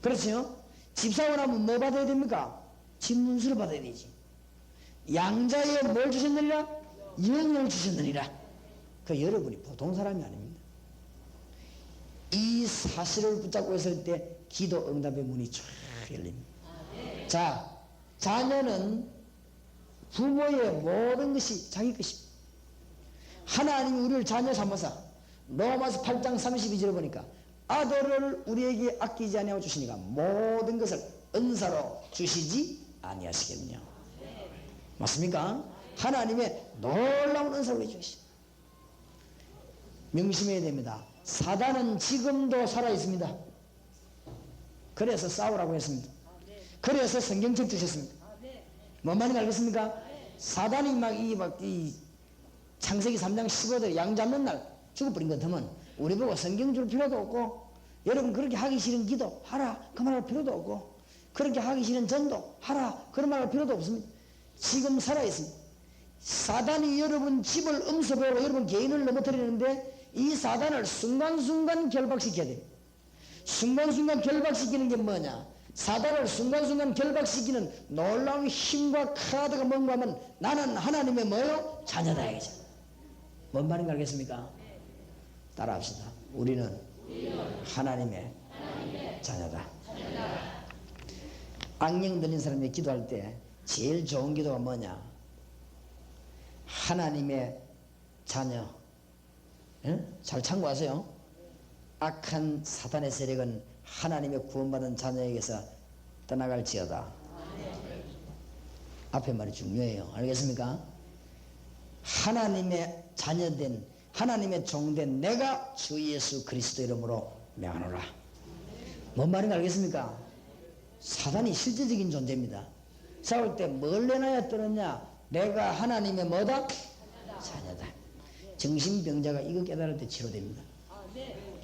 그렇죠? 집 사고 나면 뭐 받아야 됩니까? 집 문수를 받아야 되지. 양자의 뭘 주셨느니라? 영을 주셨느니라. 그 여러분이 보통 사람이 아닙니다. 이 사실을 붙잡고 있을 때 기도 응답의 문이 쫙 열립니다. 자, 자녀는 부모의 모든 것이 자기 것입니다. 하나님이 우리를 자녀 삼아서 로마서 8장 32절에 보니까 아들을 우리에게 아끼지 아니하고 주시니까 모든 것을 은사로 주시지 아니하시겠느냐. 맞습니까? 하나님의 놀라운 은사를 주시. 명심해야 됩니다. 사단은 지금도 살아 있습니다. 그래서 싸우라고 했습니다. 그래서 성경책 주셨습니다. 뭔 말인지 알겠습니까? 사단이 이 창세기 3장 15절 양 잡는 날 죽어버린 것 같으면 우리 보고 성경 줄 필요도 없고, 여러분 그렇게 하기 싫은 기도 하라 그 말할 필요도 없고, 그렇게 하기 싫은 전도 하라 그런 말할 필요도 없습니다. 지금 살아있습니다. 사단이 여러분 집을 음습으로 여러분 개인을 넘어뜨리는데 이 사단을 순간순간 결박시켜야 됩니다. 순간순간 결박시키는 게 뭐냐? 사단을 순간순간 결박시키는 놀라운 힘과 카드가 뭔가 하면 나는 하나님의 뭐요? 자녀다 이거죠. 뭔 말인지 알겠습니까? 따라합시다. 우리는 하나님의 자녀다. 악령 들린 사람이 기도할 때 제일 좋은 기도가 뭐냐? 하나님의 자녀. 잘 참고하세요. 악한 사단의 세력은 하나님의 구원받은 자녀에게서 떠나갈지어다. 앞에 말이 중요해요. 알겠습니까? 하나님의 자녀된 하나님의 종된 내가 주 예수 그리스도 이름으로 명하노라. 뭔 말인지 알겠습니까? 사단이 실제적인 존재입니다. 싸울 때 뭘 내놔야 떨었냐? 내가 하나님의 뭐다? 자녀다. 정신병자가 이거 깨달을 때 치료됩니다.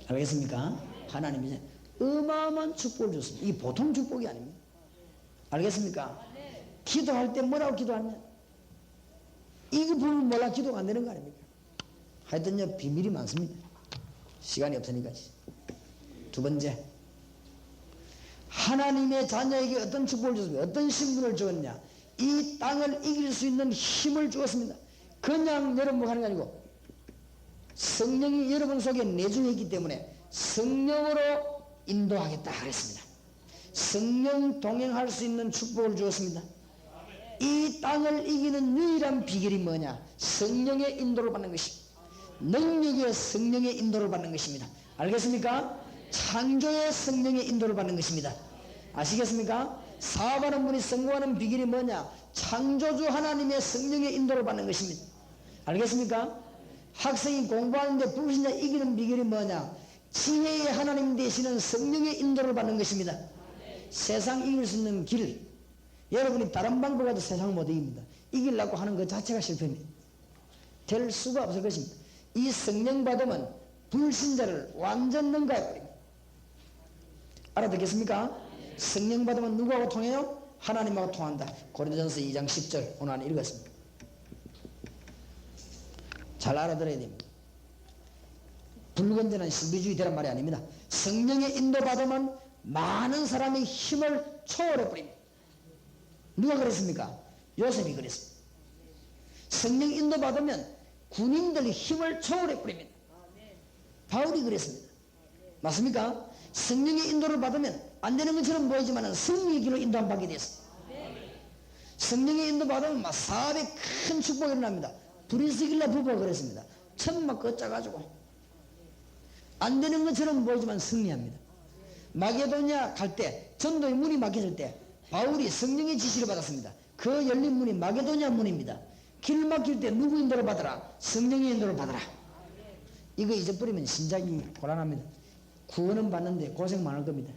알겠습니까? 하나님이 어마어마한 축복을 줬습니다. 이게 보통 축복이 아닙니다. 알겠습니까? 기도할 때 뭐라고 기도하냐? 이거 보면 몰라 기도가 안 되는 거 아닙니까? 하여튼요 비밀이 많습니다. 시간이 없으니까. 두 번째, 하나님의 자녀에게 어떤 축복을 줬습니까? 어떤 신분을 주었냐? 이 땅을 이길 수 있는 힘을 주었습니다. 그냥 여러분 하는 게 아니고 성령이 여러분 속에 내주해 있기 때문에 성령으로 인도하겠다 그랬습니다. 성령 동행할 수 있는 축복을 주었습니다. 이 땅을 이기는 유일한 비결이 뭐냐? 성령의 인도를 받는 것입니다. 능력의 성령의 인도를 받는 것입니다. 알겠습니까? 창조의 성령의 인도를 받는 것입니다. 아시겠습니까? 사업하는 분이 성공하는 비결이 뭐냐? 창조주 하나님의 성령의 인도를 받는 것입니다. 알겠습니까? 학생이 공부하는데 불신자 이기는 비결이 뭐냐? 지혜의 하나님 되시는 성령의 인도를 받는 것입니다. 세상 이길 수 있는 길, 여러분이 다른 방법 가도 세상을 못 이깁니다. 이기려고 하는 것 자체가 실패입니다. 될 수가 없을 것입니다. 이 성령 받으면 불신자를 완전 능가해버립니다. 알아듣겠습니까? 성령 받으면 누구하고 통해요? 하나님하고 통한다. 고린도전서 2장 10절 오늘 안에 읽었습니다. 잘 알아들어야 됩니다. 불건전한 신비주의 되란 말이 아닙니다. 성령의 인도받으면 많은 사람의 힘을 초월해버립니다. 누가 그랬습니까? 요셉이 그랬습니다. 성령 인도받으면 군인들의 힘을 초월해 버립니다. 바울이 그랬습니다. 맞습니까? 성령의 인도를 받으면 안 되는 것처럼 보이지만 승리의 길로 인도함 받게 됐습니다. 성령의 인도 받으면 막 사업에 큰 축복이 일어납니다. 브리스길라 부부가 그랬습니다. 처음 막 걷자가지고 안 되는 것처럼 보이지만 승리합니다. 마게도냐 갈 때 전도의 문이 막혀질 때 바울이 성령의 지시를 받았습니다. 그 열린 문이 마게도냐 문입니다. 길 막힐 때 누구 인도를 받아라? 성령의 인도를 받아라. 이거 잊어버리면 심장이 고란합니다. 구원은 받는데 고생 많을 겁니다.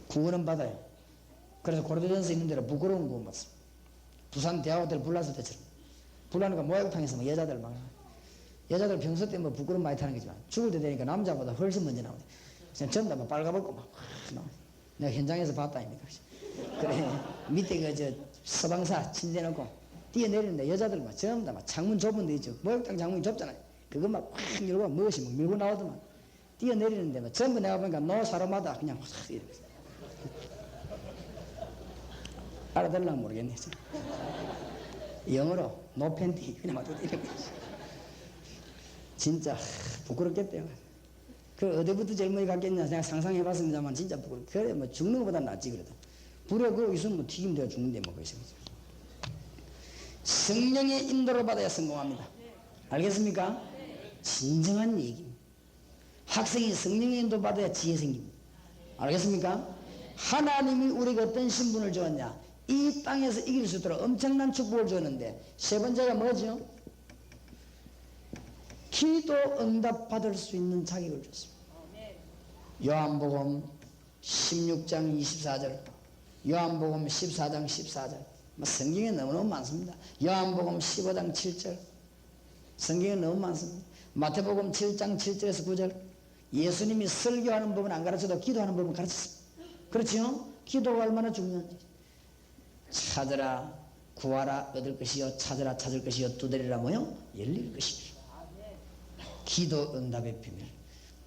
구원은 받아요. 그래서 고린도전서 있는 대로 부끄러운 구원 받습니다. 부산 대학원들 불났을 때처럼 불나니까 모욕탕에서 막 여자들 평소 때 뭐 부끄러움 많이 타는 거지만 죽을 때 되니까 남자보다 훨씬 먼저 나오네. 그냥 전부 다 막 빨가벗고 막 내가 현장에서 봤다 아닙니까? 그래 밑에 그 저 서방사 침대놓고 뛰어내리는데 여자들 막 전부 다 막 창문 좁은 데 있죠. 모욕탕 창문이 좁잖아요. 그거 막 확 열고 무엇이 막 밀고 나오더만 뛰어내리는데 막 전부 내가 보니까 노 사람마다 그냥 확 이러면서 알아들으려면 모르겠네. 영어로 노 팬티 그냥 막 이렇게 진짜 부끄럽겠대요. 그 어디부터 젊은이 갔겠냐 내가 상상해봤습니다만 진짜 부끄럽. 그래 뭐 죽는 것보다 낫지 그래도. 불에 그러고 있으면 뭐 튀김되어 죽는데 뭐 그것이. 성령의 인도를 받아야 성공합니다. 알겠습니까? 진정한 얘기입니다. 학생이 성령의 인도 받아야 지혜 생깁니다. 알겠습니까? 하나님이 우리가 어떤 신분을 주었냐? 이 땅에서 이길 수 있도록 엄청난 축복을 주었는데 세 번째가 뭐죠? 기도 응답 받을 수 있는 자격을 줬습니다. 요한복음 16장 24절, 요한복음 14장 14절, 성경에 너무너무 많습니다. 요한복음 15장 7절, 성경에 너무 많습니다. 마태복음 7장 7절에서 9절, 예수님이 설교하는 법은 안 가르쳐도 기도하는 법은 가르쳤습니다. 그렇죠? 기도가 얼마나 중요한지. 찾으라 구하라 얻을 것이요 찾으라 찾을 것이요 두드리라 뭐요? 열릴 것이요. 기도 응답의 비밀.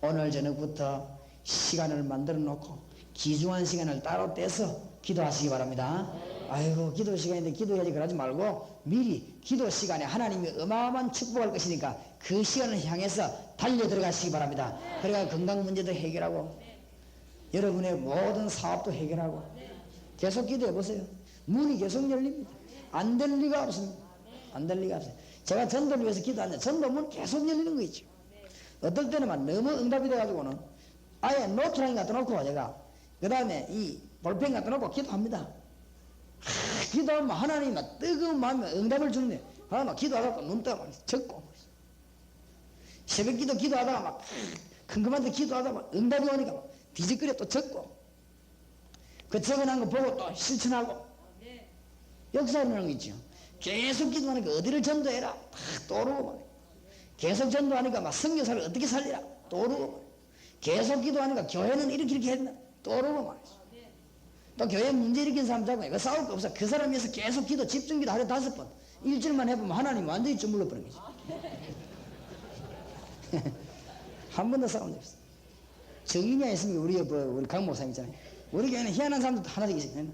오늘 저녁부터 시간을 만들어 놓고 귀중한 시간을 따로 떼서 기도하시기 바랍니다. 아이고 기도 시간인데 기도해야지 그러지 말고 미리 기도 시간에 하나님이 어마어마한 축복할 것이니까 그 시간을 향해서 달려 들어가시기 바랍니다. 그러니까 건강 문제도 해결하고 여러분의 모든 사업도 해결하고 계속 기도해 보세요. 문이 계속 열립니다. 안 될 리가 없습니다. 안 될 리가 없어요. 제가 전도를 위해서 기도하는데 전도 문 계속 열리는 거 있죠. 어떨 때는 막 너무 응답이 돼가지고는 아예 노트라인 갖다 놓고 제가 그 다음에 이 볼펜 갖다 놓고 기도합니다. 기도하면 하나님이 막 뜨거운 마음에 응답을 주는데 하나님 기도하다가 눈 뜨고 적고 새벽 기도하다가 막 궁금한데 기도하다가 막 응답이 오니까 막 뒤집거려 또 적고 그 적어놓은 거 보고 또 실천하고 역사라는 거 있죠. 계속 기도하니까 어디를 전도해라 또 오르고 계속 전도하니까 막 선교사를 어떻게 살리라 또 오르고 계속 기도하니까 교회는 이렇게 했나 또 오르고 말이죠. 또 교회 문제 일으킨 사람 잡고 이거 싸울 거 없어. 그 사람 위해서 계속 기도 집중기도 하루에 5번 일주일만 해보면 하나님 완전히 주물러버린 거지. 한 번도 싸운 적 없어. 정인이야 있습니까? 우리 강 목사님 있잖아요. 우리 교회는 희한한 사람도 하나씩 있어요.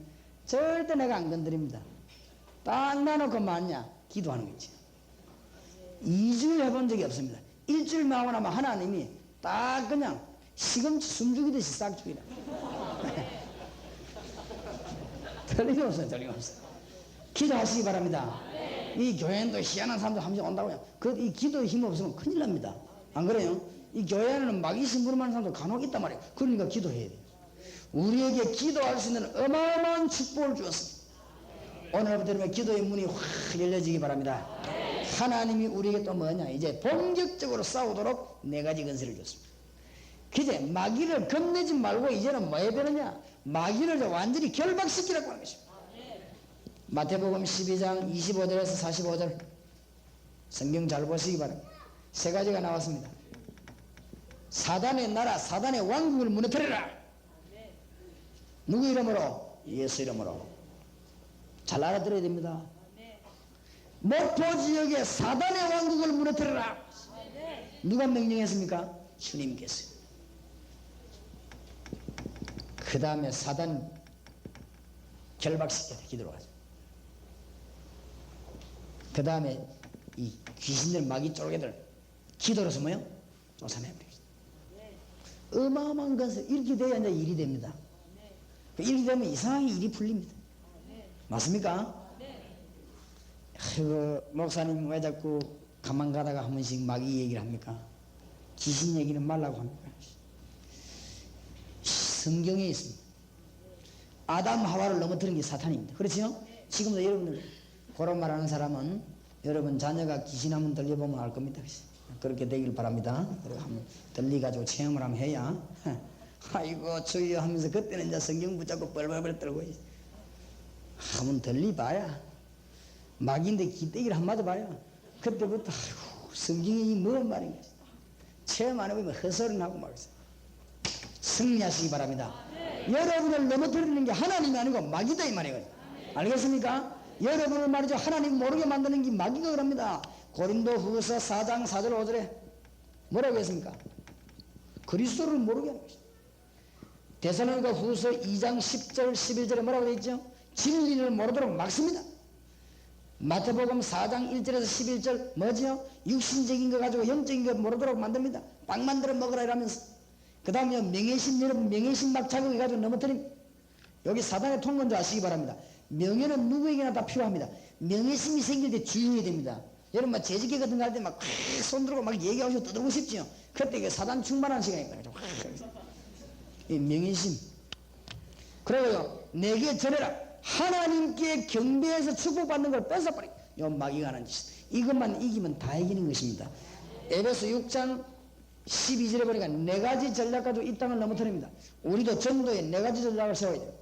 절대 내가 안 건드립니다. 딱 놔놓고 맞냐 기도하는 거지. 2주일 해본 적이 없습니다. 일주일만 하고 나면 하나님이 딱 그냥 시금치 숨죽이듯이 싹 죽이라. 틀림없어요. 틀림없어요. 기도하시기 바랍니다. 이 교회는 희한한 사람들 한 명 온다고요. 이 기도의 힘 없으면 큰일 납니다. 안 그래요? 이 교회 안에는 마귀 심부름하는 사람도 간혹 있단 말이에요. 그러니까 기도해야 돼요. 우리에게 기도할 수 있는 어마어마한 축복을 주었습니다. 오늘부터 기도의 문이 확 열려지기 바랍니다. 하나님이 우리에게 또 뭐냐 이제 본격적으로 싸우도록 4가지 건설을 줬습니다. 그제 마귀를 겁내지 말고 이제는 뭐 해야 되느냐 마귀를 완전히 결박시키라고 하는 것입니다. 마태복음 12장 25절에서 45절 성경 잘 보시기 바랍니다. 3가지가 나왔습니다. 사단의 나라 사단의 왕국을 무너뜨려라. 누구 이름으로? 예수 이름으로. 잘 알아들어야 됩니다. 목포 지역에 사단의 왕국을 무너뜨려라. 누가 명령했습니까? 주님께서. 그 다음에 사단 결박시켜야 돼. 기도로 가지고. 그 다음에 이 귀신들 마귀 쫄개들 기도로서 뭐요? 쫓아내버립니다. 어마어마한 것을 이렇게 돼야 이제 일이 됩니다. 이렇게 되면 이상하게 일이 풀립니다. 맞습니까? 목사님 왜 자꾸 가만 가다가 한 번씩 마귀 얘기를 합니까? 귀신 얘기는 말라고 합니까? 성경에 있습니다. 아담 하와를 넘어뜨린 게 사탄입니다. 그렇죠? 지금도 여러분들 그런 말 하는 사람은 여러분 자녀가 귀신 한번 들려보면 알 겁니다. 그렇게 되길 바랍니다. 그리고 한번 들리가지고 체험을 한번 해야 아이고 주여 하면서 그때는 이제 성경 붙잡고 뻘뻘뻘 떨고 한번 들리봐야 마귀인데 기대기를 한 맞아봐야 그때부터 아이고 성경이 뭔 말인가 체험 안 해보면 헛소리 나고 말이죠. 승리하시기 바랍니다. 여러분을 넘어뜨리는 게 하나님이 아니고 마귀다 이 말이에요. 알겠습니까? 여러분을 말이죠 하나님 모르게 만드는 게 마귀가 그럽니다. 고린도 후서 4장 4절 5절에 뭐라고 했습니까? 그리스도를 모르게 하는 것이죠. 데살로니가 후서 2장 10절 11절에 뭐라고 되어 있죠? 진리를 모르도록 막습니다. 마태복음 4장 1절에서 11절 뭐죠? 육신적인 거 가지고 영적인 거 모르도록 만듭니다. 빵 만들어 먹으라 이러면서 그 다음에 명예심 여러분 명예심 막 자극해가지고 넘어뜨립니다. 여기 사단의 통건도 아시기 바랍니다. 명예는 누구에게나 다 필요합니다. 명예심이 생길 때 주의해야 됩니다. 여러분 막 재직회 같은 거 할 때 막 손 들고 막 얘기하고 싶고 떠들고 싶지요. 그때 이게 사단 충만한 시간이니까 이 명예심 그래요. 내게 전해라. 하나님께 경배해서 축복받는 걸 뺏어버리고 요 마귀가 하는 짓 이것만 이기면 다 이기는 것입니다. 에베소 6장 12절에 보니까 네 가지 전략 가지고 이 땅을 넘어뜨립니다. 우리도 전도에 네 가지 전략을 세워야 돼요.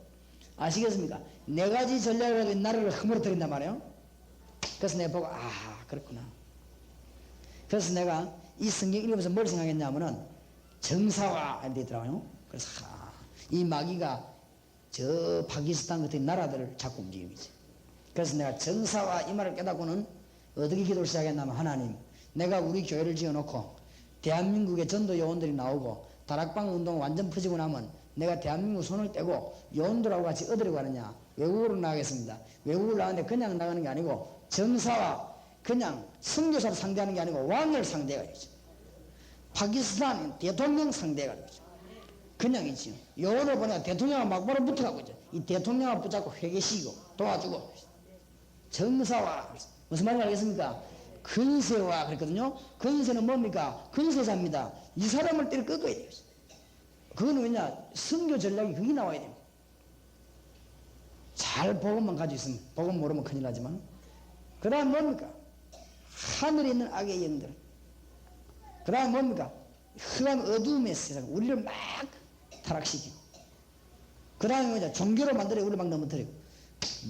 아시겠습니까? 네 가지 전략을 가지고 나라를 흐물어뜨린단 말이에요. 그래서 내가 보고 그렇구나. 그래서 내가 이 성경 읽으면서 뭘 생각했냐면은 정사화 이렇게 있더라고요. 그래서 이 마귀가 저 파키스탄 같은 나라들을 자꾸 움직이지. 그래서 내가 정사화 이 말을 깨닫고는 어떻게 기도를 시작했냐면 하나님 내가 우리 교회를 지어놓고 대한민국의 전도 요원들이 나오고 다락방 운동 완전 퍼지고 나면 내가 대한민국 손을 떼고 요원들하고 같이 어디로 가느냐? 외국으로 나가겠습니다. 외국으로 나가는데 그냥 나가는 게 아니고 정사와 그냥 선교사를 상대하는 게 아니고 왕을 상대해야죠. 파키스탄 대통령 상대해야죠. 그냥 있지요. 요원을 보내가 대통령과 막바로 붙어가고 있죠. 이 대통령을 붙잡고 회개시키고 도와주고 정사와 무슨 말인지 알겠습니까? 근세와 그랬거든요. 근세는 뭡니까? 근세자입니다. 이 사람을 때려 꺾어야 돼요. 그건 왜냐? 선교 전략이 그게 나와야 됩니다. 잘 복음만 가지고 있으면 복음 모르면 큰일 나지만 그 다음 뭡니까? 하늘에 있는 악의 영들 그 다음 뭡니까? 흑암 어두움의 세상 우리를 막 타락시키고 그 다음에 뭐냐? 종교로 만들어 우리를 막 넘어뜨리고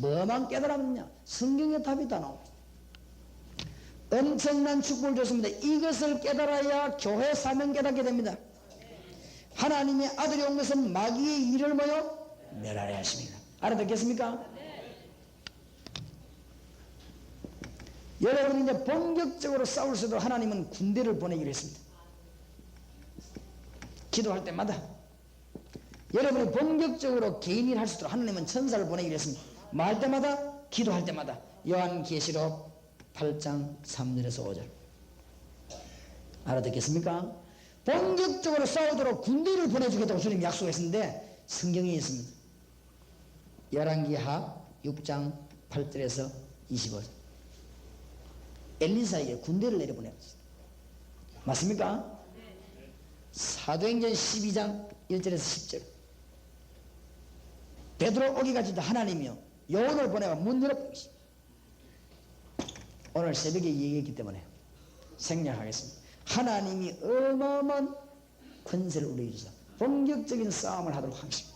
뭐만 깨달았느냐? 성경에 답이 다 나옵니다. 엄청난 축복을 줬습니다. 이것을 깨달아야 교회 사명 깨닫게 됩니다. 하나님의 아들이 온 것은 마귀의 일을 뭐요? 멸하려 하십니다. 알아듣겠습니까? 여러분이 이제 본격적으로 싸울 수도 하나님은 군대를 보내기로 했습니다. 기도할 때마다 여러분이 본격적으로 개인일 할 수 있도록 하나님은 천사를 보내기로 했습니다. 뭐 할 때마다? 기도할 때마다. 요한계시록 8장 3절에서 5절 알아듣겠습니까? 본격적으로 싸우도록 군대를 보내주겠다고 주님 약속했는데 성경에 있습니다. 열왕기하 6장 8절에서 25절 엘리사에게 군대를 내려보내었습니다. 맞습니까? 사도행전 12장 1절에서 10절 베드로 오기까지 하나님이요 요원을 보내가 문 열어버리십니다. 오늘 새벽에 얘기했기 때문에 생략하겠습니다. 하나님이 어마어마한 권세를 우리에게 주사 본격적인 싸움을 하도록 하십니다.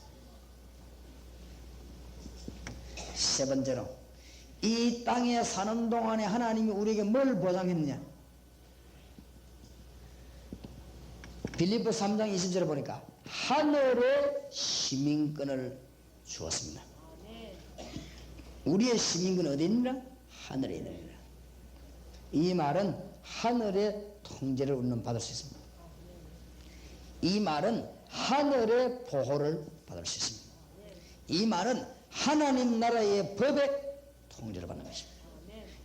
세 번째로 이 땅에 사는 동안에 하나님이 우리에게 뭘 보장했느냐? 빌립보 3장 20절에 보니까 하늘의 시민권을 주었습니다. 우리의 시민권은 어디 있느냐? 하늘에 있느니라. 이 말은 하늘의 통제를 우리는 받을 수 있습니다. 이 말은 하늘의 보호를 받을 수 있습니다. 이 말은 하나님 나라의 법의 통제를 받는 것입니다.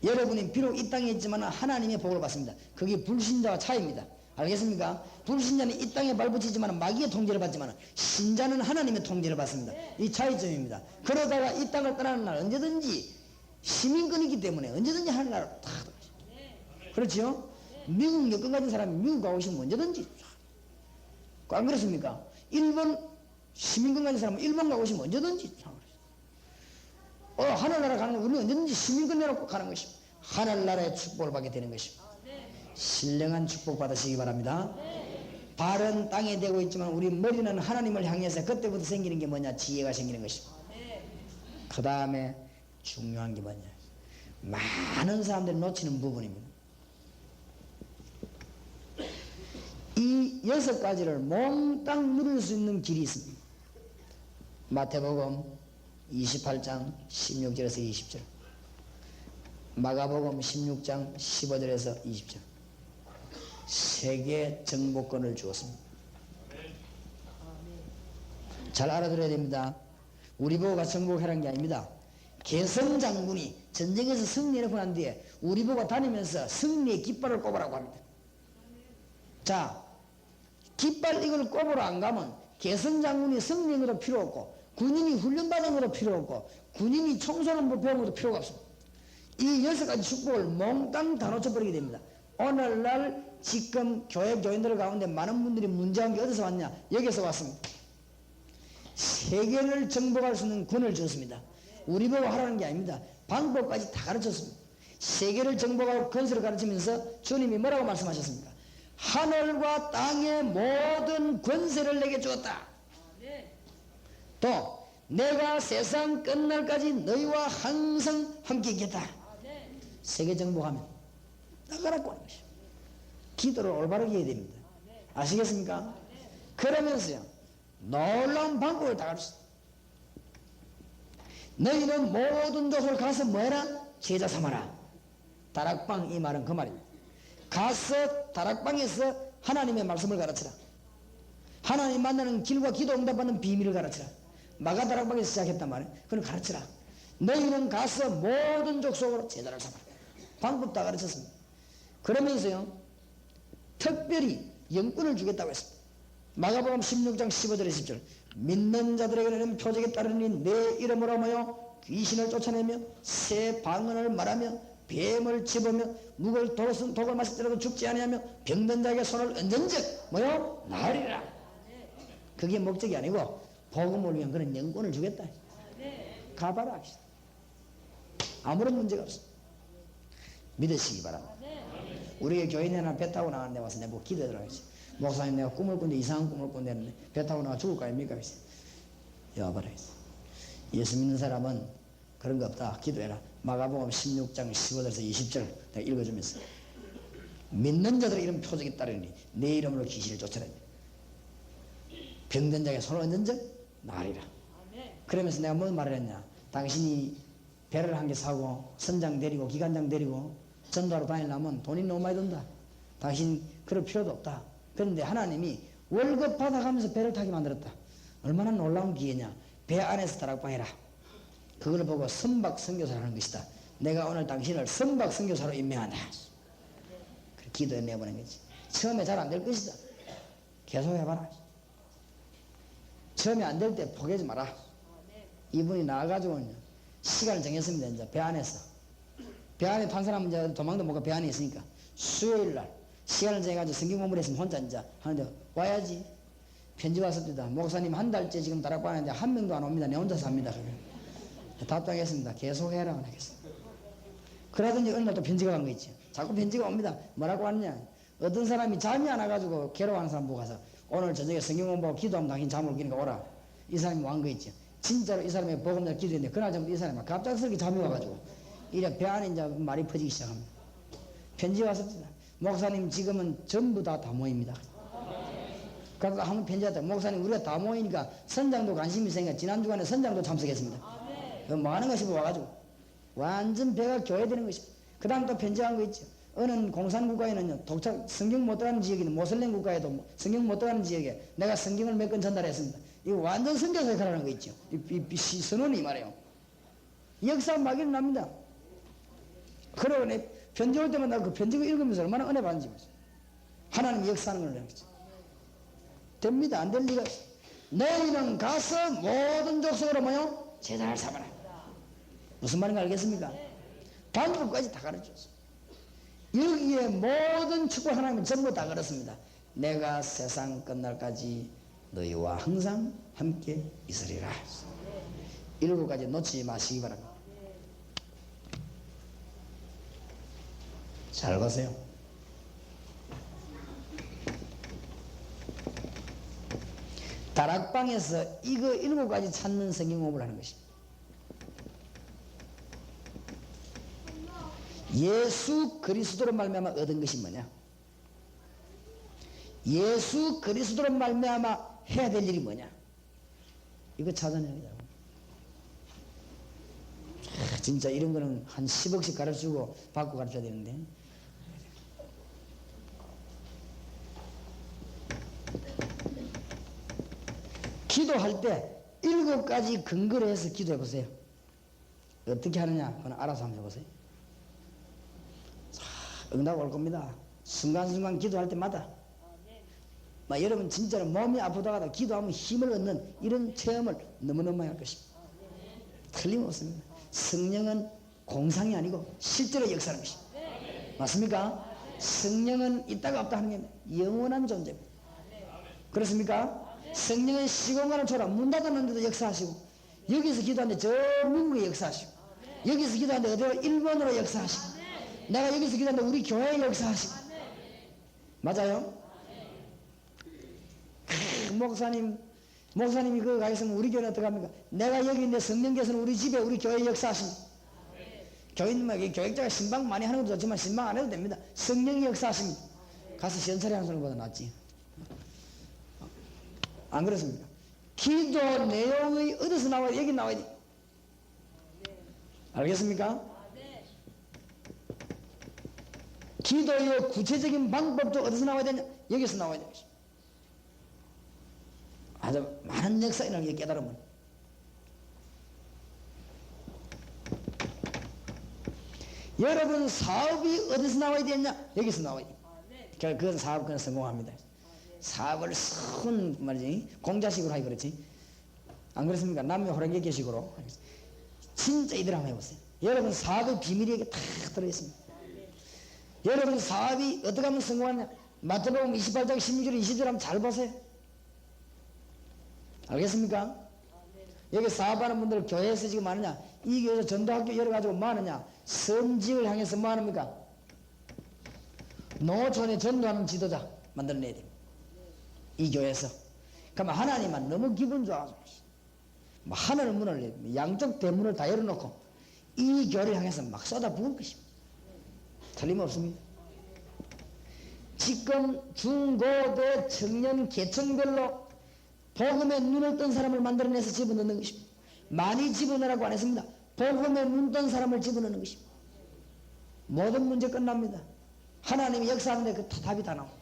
여러분이 비록 이 땅에 있지만 하나님의 복을 받습니다. 그게 불신자와 차이입니다. 알겠습니까? 불신자는 이 땅에 발붙이지만 마귀의 통제를 받지만 신자는 하나님의 통제를 받습니다. 이 차이점입니다. 그러다가 이 땅을 떠나는 날 언제든지 시민권이기 때문에 언제든지 하늘나라로 다 가는 것입니다. 그렇죠? 미국 여권 가진 사람이 미국 가고 싶으면 언제든지. 안 그렇습니까? 일본 시민권 가진 사람은 일본 가고 싶으면 언제든지. 하늘나라 가는 건 우리는 언제든지 시민권 내놓고 가는 것입니다. 하늘나라의 축복을 받게 되는 것입니다. 신령한 축복 받으시기 바랍니다. 발은 땅에 대고 있지만 우리 머리는 하나님을 향해서 그때부터 생기는 게 뭐냐? 지혜가 생기는 것입니다. 그 다음에 중요한 게 뭐냐? 많은 사람들이 놓치는 부분입니다. 이 6가지를 몽땅 누릴 수 있는 길이 있습니다. 마태복음 28장 16절에서 20절, 마가복음 16장 15절에서 20절, 세계 정복권을 주었습니다. 잘 알아들어야 됩니다. 우리 보고 정복하라는 게 아닙니다. 개성 장군이 전쟁에서 승리해놓고 난 뒤에 우리 보고 다니면서 승리의 깃발을 꼽으라고 합니다. 자, 깃발 이걸 꼽으러 안 가면 개성 장군이 승리한 것도 필요 없고 군인이 훈련받은 것도 필요 없고 군인이 청소년 배운 것도 필요가 없습니다. 이 6가지 축복을 몽땅 다 놓쳐버리게 됩니다. 오늘날 지금 교인들 가운데 많은 분들이 문제한 게 어디서 왔냐? 여기서 왔습니다. 세계를 정복할 수 있는 권을 주었습니다. 우리 보고 하라는 게 아닙니다. 방법까지 다 가르쳤습니다. 세계를 정복하고 권세를 가르치면서 주님이 뭐라고 말씀하셨습니까? 하늘과 땅의 모든 권세를 내게 주었다. 또 내가 세상 끝날까지 너희와 항상 함께 있겠다. 세계 정복하면 나가라고 하는 것이죠. 기도를 올바르게 해야 됩니다. 아시겠습니까? 그러면서요 놀라운 방법을 다 가르쳤습니다. 너희는 모든 족속을 가서 뭐해라? 제자 삼아라. 다락방, 이 말은 그 말입니다. 가서 다락방에서 하나님의 말씀을 가르치라. 하나님 만나는 길과 기도 응답받는 비밀을 가르치라. 마가 다락방에서 시작했단 말이에요. 그걸 가르치라. 너희는 가서 모든 족속으로 제자를 삼아라. 방법 다 가르쳤습니다. 그러면서요 특별히 영권을 주겠다고 했습니다. 마가복음 16장 15절에 10절, 믿는 자들에게는 표적에 따르니 내 이름으로 모여 귀신을 쫓아내며 새 방언을 말하며 뱀을 집으며 묵을 독을 마실지라도 죽지 아니하며 병든 자에게 손을 얹은즉 뭐요? 나으리라. 그게 목적이 아니고 복음을 위한 그런 영권을 주겠다. 가봐라. 아무런 문제가 없어. 믿으시기 바랍니다. 우리가 교회 내나 배 타고 나왔는데 와서 내가 뭐 기도하더라고요. 목사님 내가 꿈을 꾼데 이상한 꿈을 꾼데 배 타고 나와 죽을 거 아닙니까? 여봐라. 예수 믿는 사람은 그런 거 없다. 기도해라. 마가복음 16장 15절에서 20절 내가 읽어주면서 믿는 자들의 이름 표적에 따르니 내 이름으로 귀신을 쫓아내니 병든 자에게 손을 얹은 적 나으리라. 그러면서 내가 뭘 말을 했냐? 당신이 배를 한 개 사고 선장 데리고 기관장 데리고 전도하러 다니려면 돈이 너무 많이 든다. 당신 그럴 필요도 없다. 그런데 하나님이 월급 받아가면서 배를 타게 만들었다. 얼마나 놀라운 기회냐. 배 안에서 다락방 해라. 그걸 보고 선박 선교사를 하는 것이다. 내가 오늘 당신을 선박 선교사로 임명한다. 그렇게 기도해 내보낸 거지. 처음에 잘 안 될 것이다. 계속 해봐라. 처음에 안 될 때 포기하지 마라. 이분이 나와가지고 시간을 정했습니다. 이제 배 안에서. 배 안에 탄 사람은 이제 도망도 못 가. 배 안에 있으니까. 수요일 날 시간을 정해가지고 성경 공부를 했으면 혼자 이제 하는데 와야지. 편지 왔습니다. 목사님 한 달째 지금 다락방 하는데 한 명도 안 옵니다. 내 혼자서 합니다. 답장했습니다. 계속 해라. 하겠습니다. 그러더니 어느 날 또 편지가 간 거 있죠. 자꾸 편지가 옵니다. 뭐라고 하느냐. 어떤 사람이 잠이 안 와가지고 괴로워하는 사람 보고 가서 오늘 저녁에 성경 공부하고 기도하면 당신 잠을 끼니까 오라. 이 사람이 완 거 있죠. 진짜로 이 사람이 복음날 기도했는데 그날 전부터 이 사람이 갑작스럽게 잠이 와가지고 이래 배 안에 이제 말이 퍼지기 시작합니다. 편지 왔습니다. 목사님 지금은 전부 다 모입니다. 그래서 한번 편지 왔다. 목사님 우리가 다 모이니까 선장도 관심이 생겨. 지난 주간에 선장도 참석했습니다. 뭐 하는 것이 와가지고 완전 배가 교회되는 것입니다. 그 다음 또 편지 한 거 있죠. 어느 공산국가에는요, 독자, 성경 못 들어가는 지역에는 모슬렘 국가에도 성경 못 들어가는 지역에 내가 성경을 몇 권 전달했습니다. 이거 완전 선교사 역할하는 거 있죠. 선언이 말이에요. 역사 막 일어납니다. 그러고 내 편지 올 때마다 그 편지를 읽으면서 얼마나 은혜 받는지 보세요. 하나님이 역사하는 걸 알겠죠. 됩니다. 안 될 리가 있어요. 너희는 가서 모든 족속으로 뭐요? 제자를 삼아라. 무슨 말인가 알겠습니까? 방법까지 다 가르쳤어요. 여기에 모든 축복 하나님은 전부 다 걸었습니다. 내가 세상 끝날까지 너희와 항상 함께 있으리라. 7가지 놓치지 마시기 바랍니다. 잘 보세요. 다락방에서 이거 7가지 찾는 성경 공부를 하는 것입니다. 예수 그리스도로 말미암아 얻은 것이 뭐냐? 예수 그리스도로 말미암아 해야 될 일이 뭐냐? 이거 찾아내야 돼요. 진짜 이런 거는 한 10억씩 가르치고 받고 가르쳐야 되는데. 기도할 때 7가지 근거를 해서 기도해 보세요. 어떻게 하느냐? 그건 알아서 한번 해보세요. 응답 올 겁니다. 순간순간 기도할 때마다. 여러분 진짜로 몸이 아프다가도 기도하면 힘을 얻는 이런 체험을 너무너무 많이 할 것입니다. 틀림없습니다. 성령은 공상이 아니고 실제로 역사하는 것입니다. 맞습니까? 성령은 있다가 없다 하는 게 영원한 존재입니다. 그렇습니까? 성령은 시공간을 초월한 문 닫았는데도 역사하시고, 여기서 기도하는데 저 미국에 역사하시고, 여기서 기도하는데 어디로 일본으로 역사하시고, 내가 여기서 기도하는데 우리 교회에 역사하시고. 맞아요? 목사님이 그거 가 있으면 우리 교회는 어떡합니까? 내가 여기 있는데 성령께서는 우리 집에 우리 교회에 역사하십니다. 교인들만 교육자가 신방 많이 하는 것도 좋지만 신방 안 해도 됩니다. 성령이 역사하십니다. 가서 시원처리 하는 사람보다 낫지. 안 그렇습니까? 기도 내용의 어디서 나와야 여기 나와야 돼. 알겠습니까? 기도의 구체적인 방법도 어디서 나와야 되냐? 여기서 나와야 되는 것입니다. 아주 많은 역사 일어나는 게 깨달으면. 여러분 사업이 어디서 나와야 되냐? 여기서 나와야 돼. 그건 사업 그건 성공합니다. 사업을 큰 말이지 공자식으로 하기 그렇지. 안 그렇습니까? 남의 호랑이개식으로. 진짜 이들 한번 해보세요. 여러분 사업의 비밀이 여기 다 들어있습니다. 여러분 사업이 어떻게 하면 성공하냐? 마태복음 28장 16절 20절 한번 잘 보세요. 알겠습니까? 여기 사업하는 분들 교회에서 지금 뭐 하느냐? 이 교회에서 전도학교 열어가지고 뭐 하느냐? 선지를 향해서 뭐 하십니까? 노촌에 전도하는 지도자 만들어내야 됩니다. 이 교회에서. 그러면 하나님은 너무 기분 좋아서 뭐 하늘 문을 양쪽 대문을 다 열어놓고 이 교회를 향해서 막 쏟아부을 것입니다. 틀림없습니다. 지금 중고대 청년 계층별로 복음의 눈을 뜬 사람을 만들어내서 집어넣는 것입니다. 많이 집어넣으라고 안 했습니다. 복음의 눈 뜬 사람을 집어넣는 것입니다. 모든 문제 끝납니다. 하나님이 역사하는데 그 답이 다 나옵니다.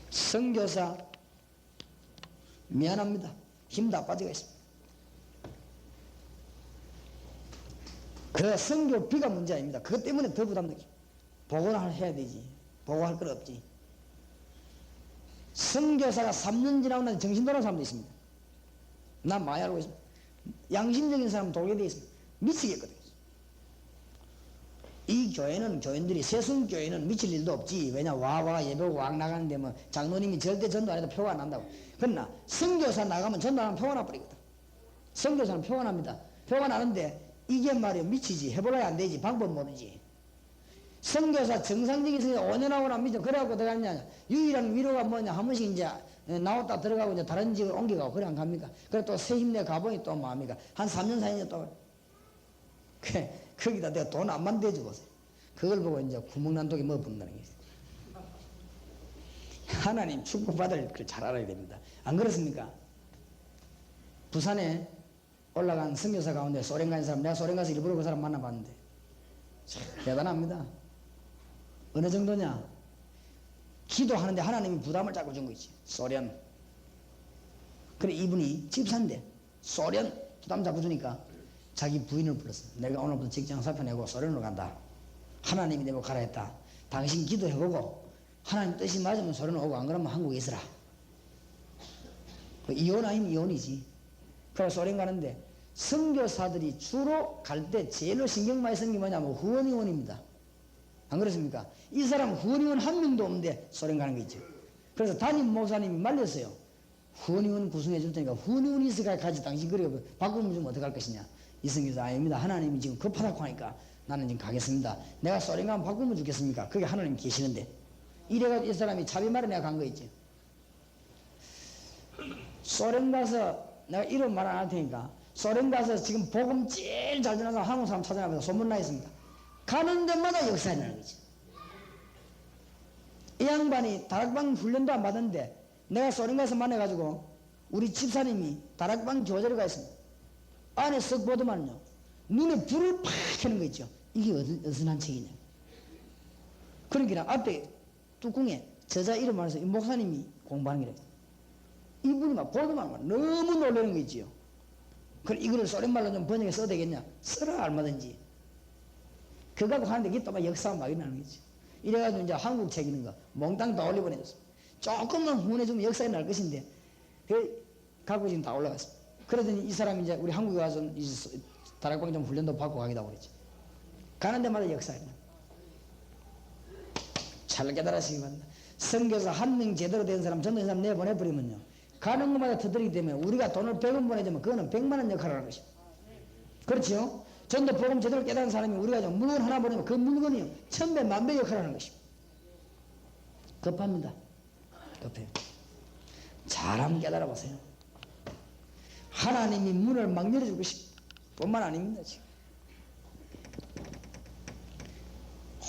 선교사 미안합니다. 힘 다 빠지고 있습니다. 그 선교비가 문제 아닙니다. 그것 때문에 더 부담되죠. 보고를 해야 되지. 보고할 건 없지. 선교사가 3년 지나고 나서 정신 돌아온 사람도 있습니다. 난 많이 알고 있습니다. 양심적인 사람은 돌게 되어 있습니다. 미치겠거든요. 이 교회는 교인들이 세순교회는 미칠 일도 없지. 왜냐 와 예배고 왕 나가는데 뭐 장로님이 절대 전도 안 해도 표가 안 난다고. 그러나 선교사 나가면 전도 안 하면 표가 나버리거든. 선교사는 표가 납니다. 표가 나는데 이게 말이야 미치지. 해보라야 안 되지. 방법 모르지. 선교사 정상적인 선교사 5년 하고 나면 미쳐. 그래갖고 들어갔냐. 유일한 위로가 뭐냐. 한 번씩 이제 나왔다 들어가고 이제 다른 집을 옮겨가고 그래 안 갑니까? 그래 또 새 힘내 가보니 또 뭐합니까? 한 3년 4년 또 거기다 내가 돈 안 만들어주고 그걸 보고 이제 구멍난독이 뭐 붙는다는 게 있어요. 하나님 축복받을 걸 잘 알아야 됩니다. 안 그렇습니까? 부산에 올라간 선교사 가운데 소련 간 사람, 내가 소련 가서 일부러 그 사람 만나봤는데 참 대단합니다. 어느 정도냐? 기도하는데 하나님이 부담을 자꾸 준 거 있지. 소련. 그래 이분이 집사인데 소련 부담 자꾸 주니까 자기 부인을 불렀어. 내가 오늘부터 직장 사표내고 소련으로 간다. 하나님이 내고 가라 했다. 당신 기도해보고 하나님 뜻이 맞으면 소련 오고 안 그러면 한국에 있으라. 이혼 아니면 이혼이지. 그래서 소련 가는데 선교사들이 주로 갈 때 제일로 신경 많이 쓰는 게 뭐냐면 후원위원입니다. 안 그렇습니까? 이 사람 후원위원 한 명도 없는데 소련 가는 거 있죠. 그래서 담임 목사님이 말렸어요. 후원위원 구성해 줄 테니까 후원위원이 있어야 가지 당신 그래 바꾸면 좀 어떡할 것이냐. 이 선교사 아닙니다. 하나님이 지금 급하다고 하니까 나는 지금 가겠습니다. 내가 소련 가면 바꾸면 죽겠습니까? 그게 하나님 계시는데. 이래가지고 이 사람이 차비말에 내가 간 거 있지. 소련 가서 내가 이런 말 안 할 테니까 소련 가서 지금 복음 제일 잘 전하는 한국 사람 찾아가면서 소문나 있습니다. 가는 데마다 역사에 나는 거지. 이 양반이 다락방 훈련도 안 받았는데 내가 소련 가서 만나가지고 우리 집사님이 다락방 교제를 가 있습니다. 안에 쓱 보더만요 눈에 불을 팍 켜는 거 있죠. 이게 어선한 책이냐. 그러니까 앞에 뚜껑에 저자 이름 말해서 이 목사님이 공부하는 거래요. 이분이 막 보더만 너무 놀라는 거 있지요. 그래 이거를 소련말로 좀 번역해 써도 되겠냐. 써라 얼마든지. 그거 갖고 하는데 이게 또 막 역사가 막 일어나는 거지. 이래가지고 이제 한국 책 있는 거 몽땅 다 올려보내줬어. 조금만 후원해주면 역사에 날 것인데 그 갖고 지금 다 올라갔어. 그러더니 이 사람이 이제 우리 한국에 와서 다락방 좀 훈련도 받고 가기다 그랬지. 가는 데마다 역사에 나. 잘 깨달으시기 바랍니다. 선교사 한 명 제대로 된 사람 전도 사람 내보내버리면요 가는 것마다 터뜨리기 때문에 우리가 돈을 100원 보내주면 그거는 100만원 역할을 하는 것이죠. 그렇죠? 전도 복음 제대로 깨달은 사람이 우리가 좀 물건 하나 보내면 그 물건이 1000배 만배 역할을 하는 것이죠. 급합니다. 급해요. 잘하면 깨달아 보세요. 하나님이 문을 막 열어주고 뿐만 아닙니다. 지금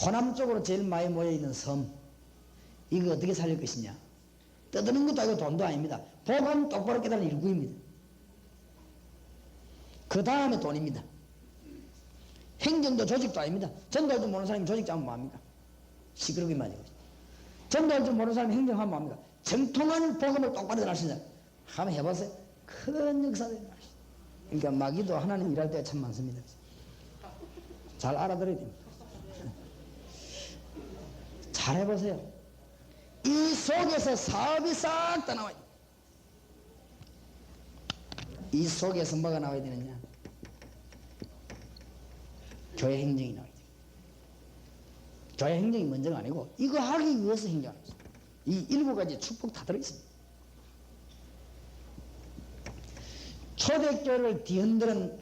호남 쪽으로 제일 많이 모여있는 섬 이거 어떻게 살릴 것이냐. 떠드는 것도 아니고 돈도 아닙니다. 복음 똑바로 깨달은 일구입니다. 그 다음에 돈입니다. 행정도 조직도 아닙니다. 전도할 줄 모르는 사람이 조직 잡으면 뭐합니까? 시끄럽게 맞아요. 전도할 줄 모르는 사람이 행정하면 뭐합니까? 정통한 복음을 똑바로 전할 수 있는 사람 한번 해보세요. 큰 역사들이 나시죠. 그러니까 마귀도 하나님 일할 때가 참 많습니다. 잘 알아들어야 됩니다. 잘 해보세요. 이 속에서 사업이 싹 다 나와요. 이 속에서 뭐가 나와야 되느냐? 교회 행정이 나와야 돼요. 교회 행정이 먼저가 아니고 이거 하기 위해서 행정하는 거죠. 이 7가지 축복 다 들어있습니다. 초대교회를 뒤흔드는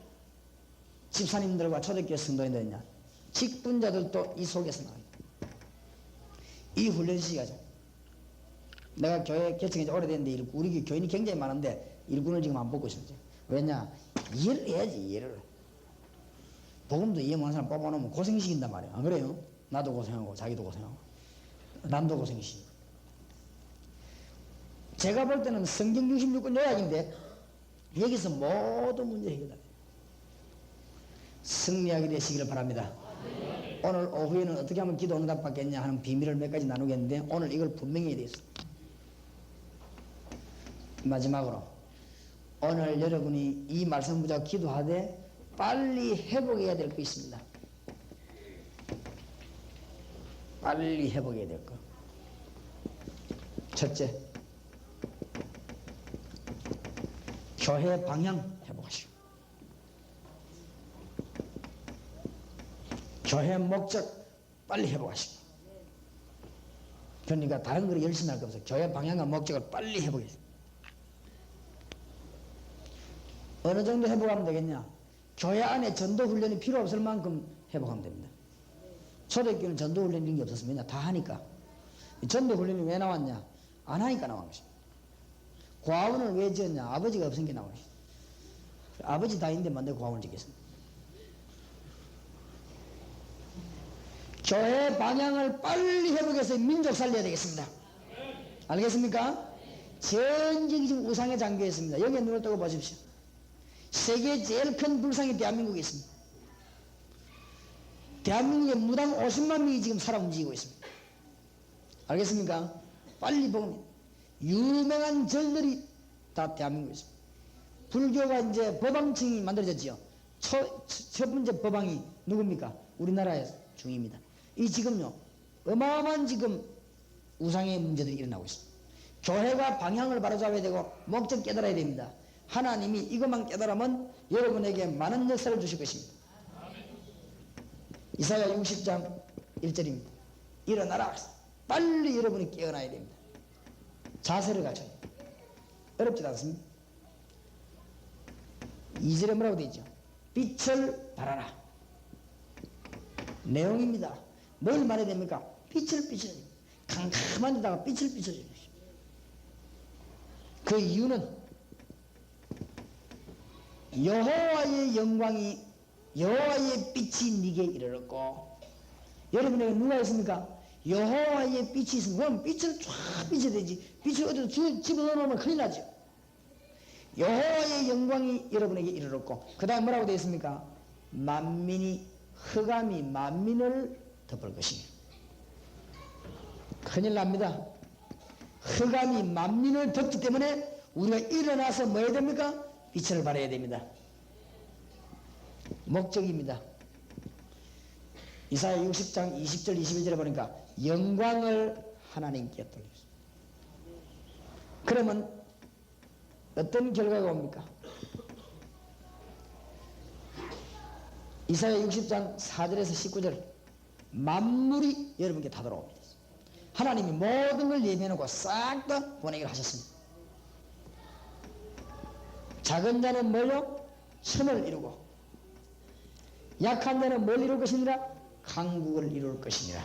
집사님들과 초대교회 성도님들이냐 직분자들도 이 속에서 나와요. 이 훈련 시기가죠. 내가 교회 개척이 오래됐는데 우리 교인이 굉장히 많은데 일꾼을 지금 안 뽑고 있습니다. 왜냐? 이해를 해야지. 이해를. 복음도 이해 못하는 사람 뽑아놓으면 고생시킨단 말이에요. 안 그래요? 나도 고생하고 자기도 고생하고 남도 고생시키고. 제가 볼 때는 성경 66권 요약인데 여기서 모든 문제 해결돼요. 승리하게 되시기를 바랍니다. 오늘 오후에는 어떻게 하면 기도 응답 받겠냐 하는 비밀을 몇 가지 나누겠는데 오늘 이걸 분명히 해야 되겠습니다. 마지막으로 오늘 여러분이 이 말씀 붙잡고 기도하되 빨리 회복해야 될 거 있습니다. 빨리 회복해야 될 거. 첫째, 교회 방향 회복하시오. 교회 목적 빨리 회복하시오. 그러니까 다른 걸 열심히 할 거 없어요. 교회 방향과 목적을 빨리 회복해야 어느 정도 회복하면 되겠냐? 교회 안에 전도 훈련이 필요 없을 만큼 회복하면 됩니다. 초대교회는 전도 훈련 이런 게 없었으면 다 하니까. 전도 훈련이 왜 나왔냐? 안 하니까 나온 것입니다. 고아원을 왜 지었냐? 아버지가 없으니까 나온 것입니다. 아버지 다 있는데 만들 고아원을 짓겠습니다. 교회 방향을 빨리 회복해서 민족 살려야 되겠습니다. 알겠습니까? 전쟁이 지금 우상에 잠겨 있습니다. 여기에 눈을 뜨고 보십시오. 세계 제일 큰 불상이 대한민국에 있습니다. 대한민국에 무당 50만 명이 지금 살아 움직이고 있습니다. 알겠습니까? 빨리 보면 유명한 절들이 다 대한민국에 있습니다. 불교가 이제 법왕층이 만들어졌지요. 첫 번째 법왕이 누굽니까? 우리나라의 중입니다. 이 지금요 어마어마한 지금 우상의 문제들이 일어나고 있습니다. 교회가 방향을 바로잡아야 되고 목적 깨달아야 됩니다. 하나님이 이것만 깨달으면 여러분에게 많은 역사를 주실 것입니다. 이사야 60장 1절입니다. 일어나라. 빨리 여러분이 깨어나야 됩니다. 자세를 갖춰야 됩니다. 어렵지 않습니다. 2절에 뭐라고 되어 있죠? 빛을 발하라. 내용입니다. 뭘 말해야 됩니까? 빛을 비춰야 됩니다. 캄캄한 데다가 빛을 비춰줘야 됩니다. 그 이유는 여호와의 영광이 여호와의 빛이 네게 이르렀고 여러분에게 누가 있습니까? 여호와의 빛이 있으면 그럼 빛을 쫙 비춰야 되지. 빛을 어디서 집어넣으면 큰일 나죠. 여호와의 영광이 여러분에게 이르렀고 그 다음 뭐라고 되어 있습니까? 만민이 흑암이 만민을 덮을 것이니 큰일 납니다. 흑암이 만민을 덮기 때문에 우리가 일어나서 뭐 해야 됩니까? 빛을 발해야 됩니다. 목적입니다. 이사야 60장 20절 21절에 보니까 영광을 하나님께 돌리십시오. 그러면 어떤 결과가 옵니까? 이사야 60장 4절에서 19절 만물이 여러분께 다 돌아옵니다. 하나님이 모든 걸 예비해놓고 싹 다 보내기를 하셨습니다. 작은 자는 뭘요? 천을 이루고 약한 자는 뭘 이룰 것이니라? 강국을 이룰 것이니라.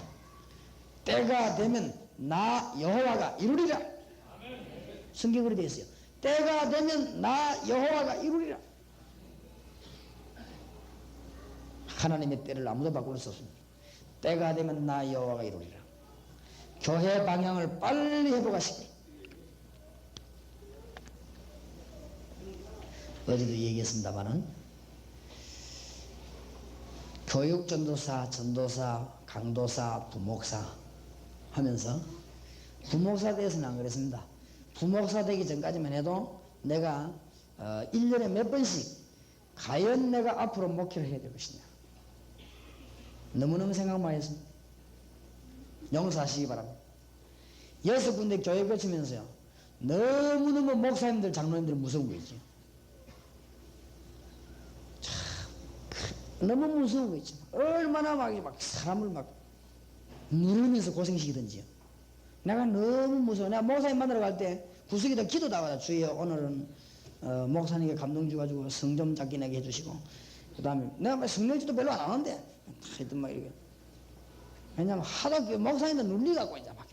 때가 되면 나 여호와가 이루리라. 성경으로 되어 있어요. 때가 되면 나 여호와가 이루리라. 하나님의 때를 아무도 바꿀 수 없습니다. 때가 되면 나 여호와가 이루리라. 교회 방향을 빨리 회복하시고 어제도 얘기했습니다마는 교육전도사, 전도사, 강도사, 부목사 하면서 부목사 대해서는 안 그랬습니다. 부목사 되기 전까지만 해도 내가 1년에 몇 번씩 과연 내가 앞으로 목회를 해야 될 것이냐 너무너무 생각만 했습니다. 용서하시기 바랍니다. 6군데 교회 거치면서요 너무너무 목사님들 장로님들 무서운 거 있죠. 참 너무 무서운 거 있죠. 얼마나 막 사람을 막 누르면서 고생시키든지요. 내가 너무 무서워. 내가 목사님 만나러 갈 때 구석에다 기도 나가자. 주여 오늘은 목사님께 감동 주가지고 성 좀 작게 내게 해주시고 그 다음에 내가 성령지도 별로 안 하는데 하여튼 막 이렇게 왜냐면 하도 목사님들 눌리갖고 이제 막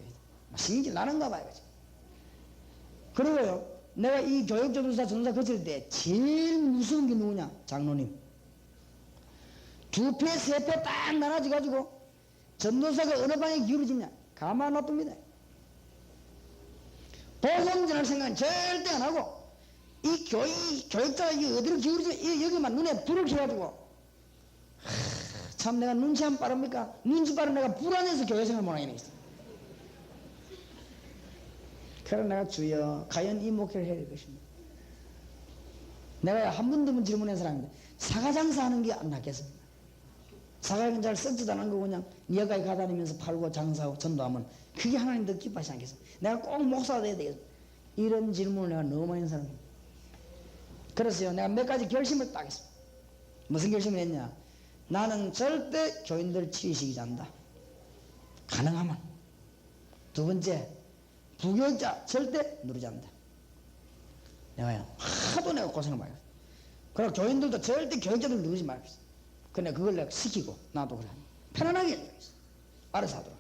신경질 나는가 봐요. 그리고요 내가 이 교육전도사 전도사 거칠 때 제일 무서운 게 누구냐? 장로님. 2패 3패 딱 나눠져 가지고 전도사가 어느 방에 기울어지냐? 가만 놔둡니다. 복음 전할 생각은 절대 안 하고 이 교육자가 어디로 기울어지냐? 여기만 눈에 불을 켜가지고 참 내가 눈치 안 빠릅니까? 눈치 빠른 내가 불안해서 교회 생활 못하게 되겠어. 그래서 내가 주여 과연 이 목회를 해야 될 것입니다. 내가 한 번 두 번 질문한 사람인데 사과장사 하는 게 안 낫겠습니까? 사과는 잘 썩지도 않은 거 그냥 니어까지 가다니면서 팔고 장사하고 전도하면 그게 하나님 더 기뻐하지 않겠습니까? 내가 꼭 목사가 돼야 되겠어. 이런 질문을 내가 너무 많이 한 사람입니다. 그래서요 내가 몇 가지 결심을 딱 했습니다. 무슨 결심을 했냐? 나는 절대 교인들 치위시키지 않는다. 가능하면. 두 번째, 부교육자 절대 누르지 않는다. 내가요 하도 내가 고생을 많이 했어. 그리고 교인들도 절대 교육자들 누르지 말겠어. 근데 그걸 내가 시키고 나도 그래 편안하게 얘기했어. 알아서 하도록.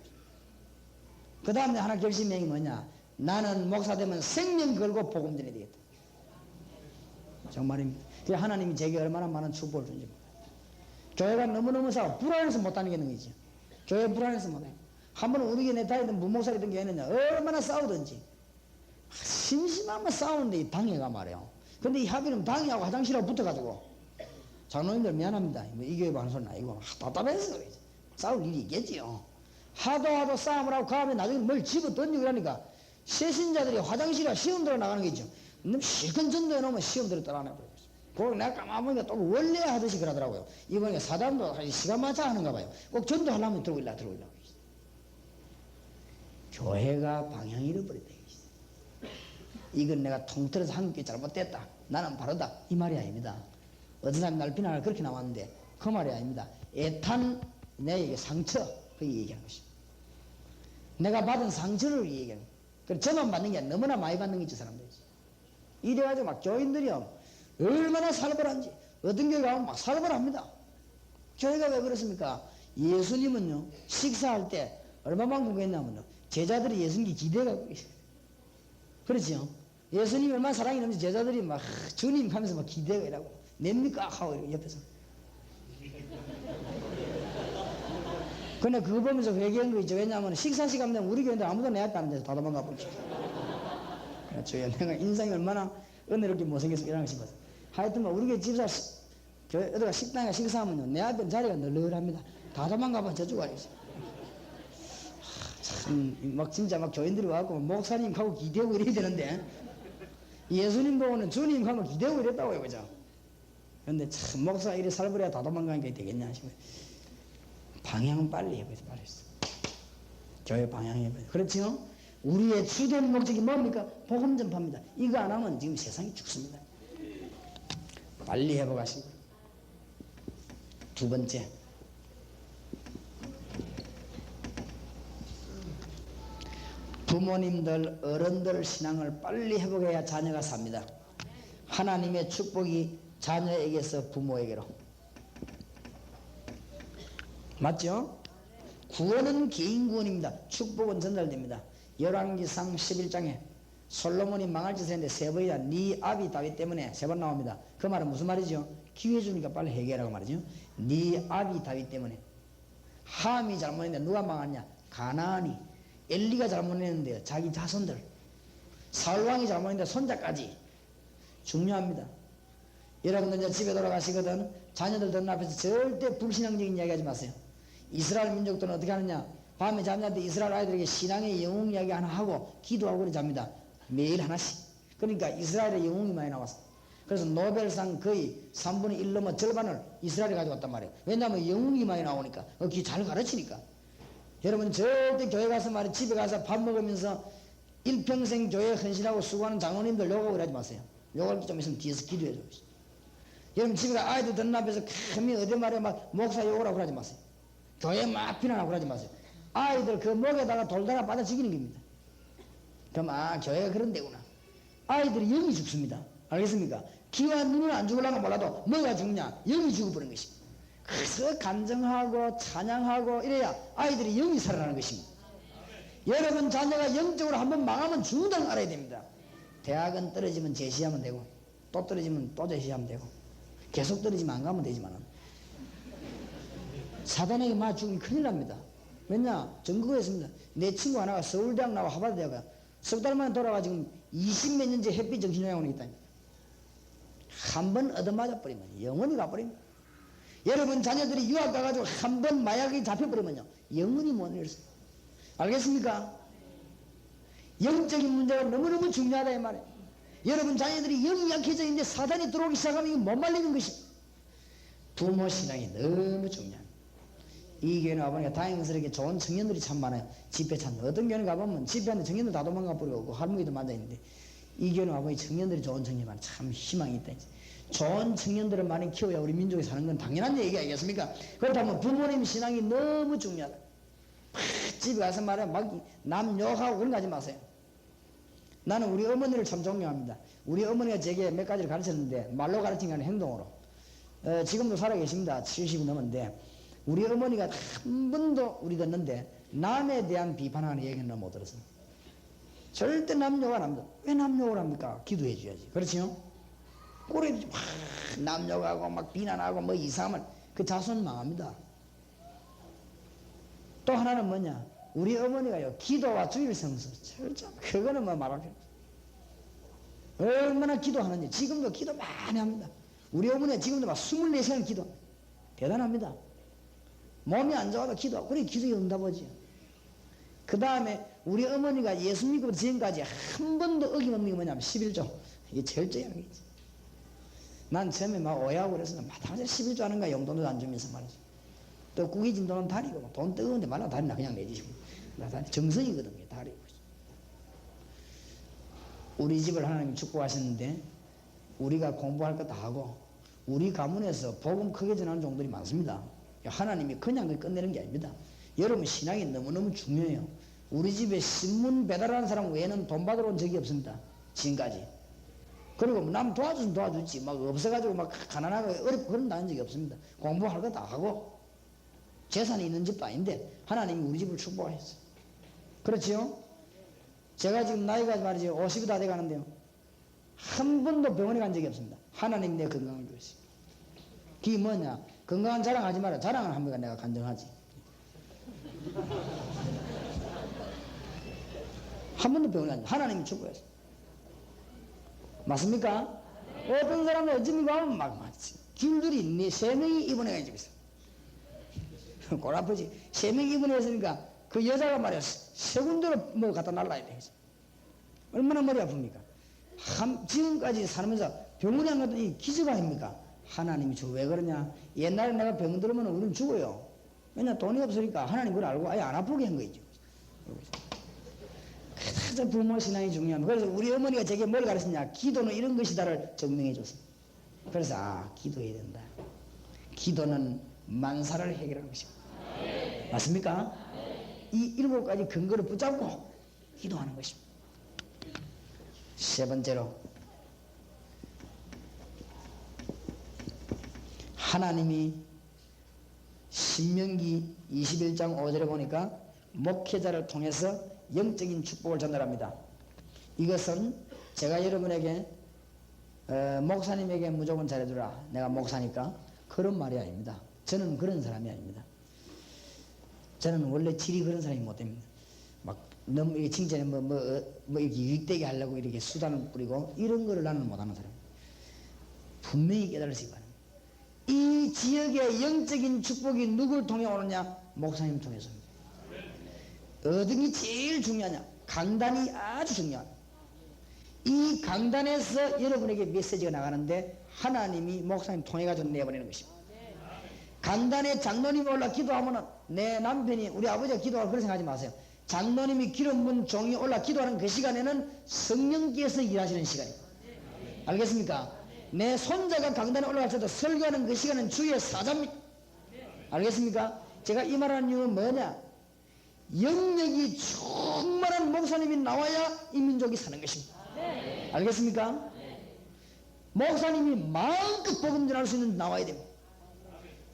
그 다음에 하나 결심이 뭐냐? 나는 목사 되면 생명 걸고 복음 전해야 되겠다. 정말입니다. 그래서 하나님이 제게 얼마나 많은 축복을 준지 몰라요. 교회가 너무너무 싸워. 불안해서 못 다니겠는 거지. 교회 불안해서 못해. 한번 우리 교회 다니던 무목사이던 교회는 얼마나 싸우든지 심심하면 싸우는데 이 방해가 말이에요. 근데 이 합의는 방이하고 화장실하고 붙어가지고 장로님들 미안합니다. 뭐 이 교회 하는 소리는 아니고 답답해서 그러지. 싸울 일이 있겠지요. 하도 싸움을 하고 가면 나중에 뭘 집어 던지고 그러니까 세신자들이 화장실에 시험 들어 나가는 게 있죠. 너무 실컷 전도해 놓으면 시험 들어 떠나버려요. 그걸 내가 가만히 보니까 또 원래 하듯이 그러더라고요. 이번에 사단도 시간 맞춰 하는가 봐요. 꼭 전도하려면 들어오려. 교회가 방향을 잃어버렸다. 이건 내가 통틀어서 한국교회 잘못됐다. 나는 바르다. 이 말이 아닙니다. 어떤 사람이 날 비난을 그렇게 나왔는데 그 말이 아닙니다. 애탄 내에게 상처 그 얘기하는 것입니다. 내가 받은 상처를 얘기하는 거예요. 그래서 저만 받는 게 아니라 너무나 많이 받는 게 있죠 사람들이. 이래가지고 막 교인들이요 얼마나 살벌한지 어떤 교회 가면 막 살벌합니다. 교회가 왜 그렇습니까? 예수님은요 식사할 때 얼마만큼 했냐면요 제자들이 예수님께 기대가고 있어요. 그렇죠? 예수님이 얼마나 사랑이 넘치 제자들이 막 주님 하면서 막 기대가 이라고 냅니까? 하고 옆에서. 근데 그거 보면서 회개한 거 있죠. 왜냐하면 식사 시간 되면 우리 교회인데 아무도 내 앞에 안 앉아서 다 도망가 버리죠. 주여 내가 인상이 얼마나 은혜롭게 못생겨서 이러는 싶어서. 하여튼 뭐 우리 교회 집사 교회 어디가 식당에 식사하면요 내 앞에 자리가 널널합니다. 다 도망가 봐 저쪽 아니지. 참 막 진짜 막 교인들이 와갖고 목사님하고 기대고 이래야 되는데 예수님 보고는 주님 하면 기대고 이랬다고요. 그죠? 근데 참 목사 이래 살벌해야 다 도망가니까 되겠냐 싶어요. 방향은 빨리 해보세요. 빨리 했어. 교회 방향 해보세요. 그렇죠? 우리의 주된 목적이 뭡니까? 복음 전파입니다. 이거 안 하면 지금 세상이 죽습니다. 빨리 해보가시고. 두 번째. 부모님들, 어른들 신앙을 빨리 회복해야 자녀가 삽니다. 하나님의 축복이 자녀에게서 부모에게로. 맞죠? 구원은 개인 구원입니다. 축복은 전달됩니다. 열왕기상 11장에 솔로몬이 망할 짓을 했는데 세 번이나 네 아비 다윗 때문에 세 번 나옵니다. 그 말은 무슨 말이죠? 기회 주니까 빨리 해결하라고 말이죠. 네 아비 다윗 때문에. 함이 잘못했는데 누가 망했냐? 가나안이. 엘리가 잘못했는데요. 자기 자손들. 사울왕이 잘못했는데 손자까지. 중요합니다. 여러분들 이제 집에 돌아가시거든 자녀들 듣는 앞에서 절대 불신앙적인 이야기 하지 마세요. 이스라엘 민족들은 어떻게 하느냐? 밤에 잠잘 때 이스라엘 아이들에게 신앙의 영웅 이야기 하나 하고 기도하고 그래 잡니다. 매일 하나씩. 그러니까 이스라엘의 영웅이 많이 나왔어. 그래서 노벨상 거의 3분의 1 넘어 절반을 이스라엘이 가져왔단 말이에요. 왜냐하면 영웅이 많이 나오니까. 잘 가르치니까. 여러분 절대 교회 가서 말이에요. 집에 가서 밥 먹으면서 일평생 교회에 헌신하고 수고하는 장로님들 욕하고 그러지 마세요. 욕할 게 좀 있으면 뒤에서 기도해 줘요. 여러분 집에 가 아이들 듣는 앞에서 감히 어디 말에 막 목사 욕을 하고 그러지 마세요. 교회 막 비난하고 그러지 마세요. 아이들 그 목에다가 돌다가 받아 죽이는 겁니다. 그럼 교회가 그런 데구나. 아이들이 영이 죽습니다. 알겠습니까? 귀와 눈은 안 죽으려면 몰라도 뭐가 죽냐? 영이 죽어버린 것입니다. 그래서 간증하고 찬양하고 이래야 아이들이 영이 살아나는 것입니다. 여러분 자녀가 영적으로 한번 망하면 죽는다는 걸 알아야 됩니다. 대학은 떨어지면 제시하면 되고 또 떨어지면 또 제시하면 되고 계속 떨어지면 안 가면 되지만 사단에게 맞아 죽으면 큰일 납니다. 왜냐? 전국에 있습니다. 내 친구 하나가 서울대학 나와 하버드대학 석 달 만에 돌아가 지금 20몇 년째 햇빛 정신요양원에 있다니까. 한 번 얻어맞아 버리면 영원히 가버립니다. 여러분 자녀들이 유학 가가지고 한 번 마약이 잡혀버리면요 영원히 못 잃었어요. 알겠습니까? 영적인 문제가 너무너무 중요하다 이 말이에요. 여러분 자녀들이 영이 약해져 있는데 사단이 들어오기 시작하면 이거 못 말리는 것입니다. 부모 신앙이 너무 중요합니다. 이 교회는 가보니까 다행스럽게 좋은 청년들이 참 많아요. 집회 참 어떤 교회는 가보면 집회하는데 청년들 다 도망가 버리고 할머니도 앉아있는데 이 교회는 가보니 청년들이 좋은 청년이 많아. 참 희망이 있다. 좋은 청년들을 많이 키워야 우리 민족이 사는 건 당연한 얘기 아니겠습니까? 그렇다면 부모님 신앙이 너무 중요하다. 집에 가서 말해 막 남 욕하고 그런 거 하지 마세요. 나는 우리 어머니를 참 존경합니다. 우리 어머니가 제게 몇 가지를 가르쳤는데 말로 가르친 게 아니라 행동으로. 지금도 살아계십니다. 70이 넘었는데 우리 어머니가 한 번도 우리 듣는데 남에 대한 비판하는 얘기는 못 들었어요. 절대 남 욕을 안 합니다. 왜 남 욕을 합니까? 기도해 줘야지. 그렇지요? 꼬리 막 남 욕하고 막 비난하고 뭐 이상하면 그 자손 망합니다. 또 하나는 뭐냐? 우리 어머니가요 기도와 주일 성수 절대 그거는 뭐 말할 필요 없어요. 얼마나 기도하는지. 지금도 기도 많이 합니다. 우리 어머니가 지금도 막 24시간 기도. 대단합니다. 몸이 안 좋아도 기도하고. 그래 기도에 응답하지. 그 다음에 우리 어머니가 예수 믿고 지금까지 한 번도 어김없는 게 뭐냐면 11조. 이게 절제하는 게 있지. 난 처음에 막 오해하고 그래서 마땅하게 11조 하는가 용돈도 안 주면서 말이지. 또 구기진 돈은 다리고 돈 뜨거운데 말라 다리나 그냥 내주시고. 나 정성이거든요. 다리고. 우리 집을 하나님이 축복하셨는데 우리가 공부할 거 다 하고 우리 가문에서 복음 크게 전하는 종들이 많습니다. 하나님이 그냥 끝내는 게 아닙니다. 여러분 신앙이 너무너무 중요해요. 우리 집에 신문 배달하는 사람 외에는 돈 받으러 온 적이 없습니다. 지금까지. 그리고 남 도와주면 도와주지 막 없어가지고 막 가난하고 어렵고 그런 다는 적이 없습니다. 공부할 거 다 하고 재산이 있는 집도 아닌데 하나님이 우리 집을 축복하셨어요. 그렇지요? 제가 지금 나이가 말이지 50이 다 돼가는데요. 한 번도 병원에 간 적이 없습니다. 하나님이 내 건강을 주셨어요. 그게 뭐냐? 건강한 자랑하지 마라. 자랑을 한 번간 내가 간증하지. 한 번도 병원에 간 적. 하나님이 축복했어요. 맞습니까? 어떤 사람은 어쩌면 가면 막 줄들이 3명이 입원해가 지고 있어. 골 아프지? 3명이 입원했으니까 그 여자가 말이야 세 군데로 뭐 갖다 날라야 되겠어. 얼마나 머리 아픕니까? 지금까지 살면서 병원에 안 갔더니 기적 아닙니까? 하나님이 왜 그러냐? 옛날에 내가 병 들으면 우리는 죽어요. 왜냐 돈이 없으니까 하나님 그걸 알고 아예 안 아프게 한 거죠. 그래서 부모 신앙이 중요합니다. 그래서 우리 어머니가 제게 뭘 가르쳤냐? 기도는 이런 것이다를 증명해 줬습니다. 그래서 기도해야 된다. 기도는 만사를 해결하는 것입니다. 맞습니까? 이 7가지 근거를 붙잡고 기도하는 것입니다. 세 번째로 하나님이 신명기 21장 5절에 보니까 목회자를 통해서 영적인 축복을 전달합니다. 이것은 제가 여러분에게 목사님에게 무조건 잘해주라 내가 목사니까 그런 말이 아닙니다. 저는 그런 사람이 아닙니다. 저는 원래 질이 그런 사람이 못 됩니다. 막 너무 이렇게 칭찬에 뭐 이렇게 유익되게 하려고 이렇게 수단을 뿌리고 이런 거를 나는 못하는 사람. 분명히 깨달으시기 바랍니다. 이 지역의 영적인 축복이 누굴 통해 오느냐? 목사님 통해서입니다. 어떤 게 제일 중요하냐? 강단이 아주 중요하다. 이 강단에서 여러분에게 메시지가 나가는데 하나님이 목사님 통해 가지고 내보내는 것입니다. 강단에 장로님이 올라 기도하면 내 남편이 우리 아버지가 기도하고 그런 생각하지 마세요. 장로님이 기름 분 종이 올라 기도하는 그 시간에는 성령께서 일하시는 시간입니다. 알겠습니까? 내 손자가 강단에 올라갈 때도 설교하는 그 시간은 주의 사자입니다. 알겠습니까? 제가 이 말하는 이유는 뭐냐? 영역이 충만한 목사님이 나와야 이 민족이 사는 것입니다. 알겠습니까? 목사님이 마음껏 복음 전할 수 있는 나와야 됩니다.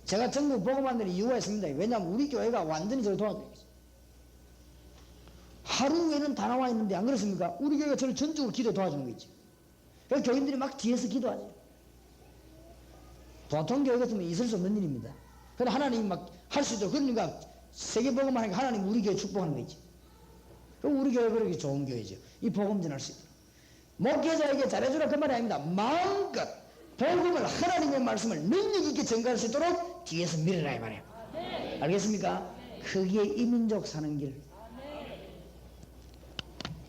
제가 전국 복음하는 이유가 있습니다. 왜냐하면 우리 교회가 완전히 저를 도와주고 있어요. 하루 후에는 다 나와 있는데 안 그렇습니까? 우리 교회가 저를 전적으로 기도 도와주는 거 있죠. 그래서 교인들이 막 뒤에서 기도하죠. 보통 교회 같으면 있을 수 없는 일입니다. 그런데 하나님이 막 할 수 있도록 그러니까 세계 복음 하니까 하나님 우리 교회 축복하는 거지. 그럼 우리 교회 그렇게 좋은 교회죠. 이 복음 전할 수 있도록. 목회자에게 잘해주라 그 말이 아닙니다. 마음껏 복음을 하나님의 말씀을 능력 있게 전가할 수 있도록 뒤에서 밀어라 이 말이에요. 알겠습니까? 그게 이 민족 사는 길.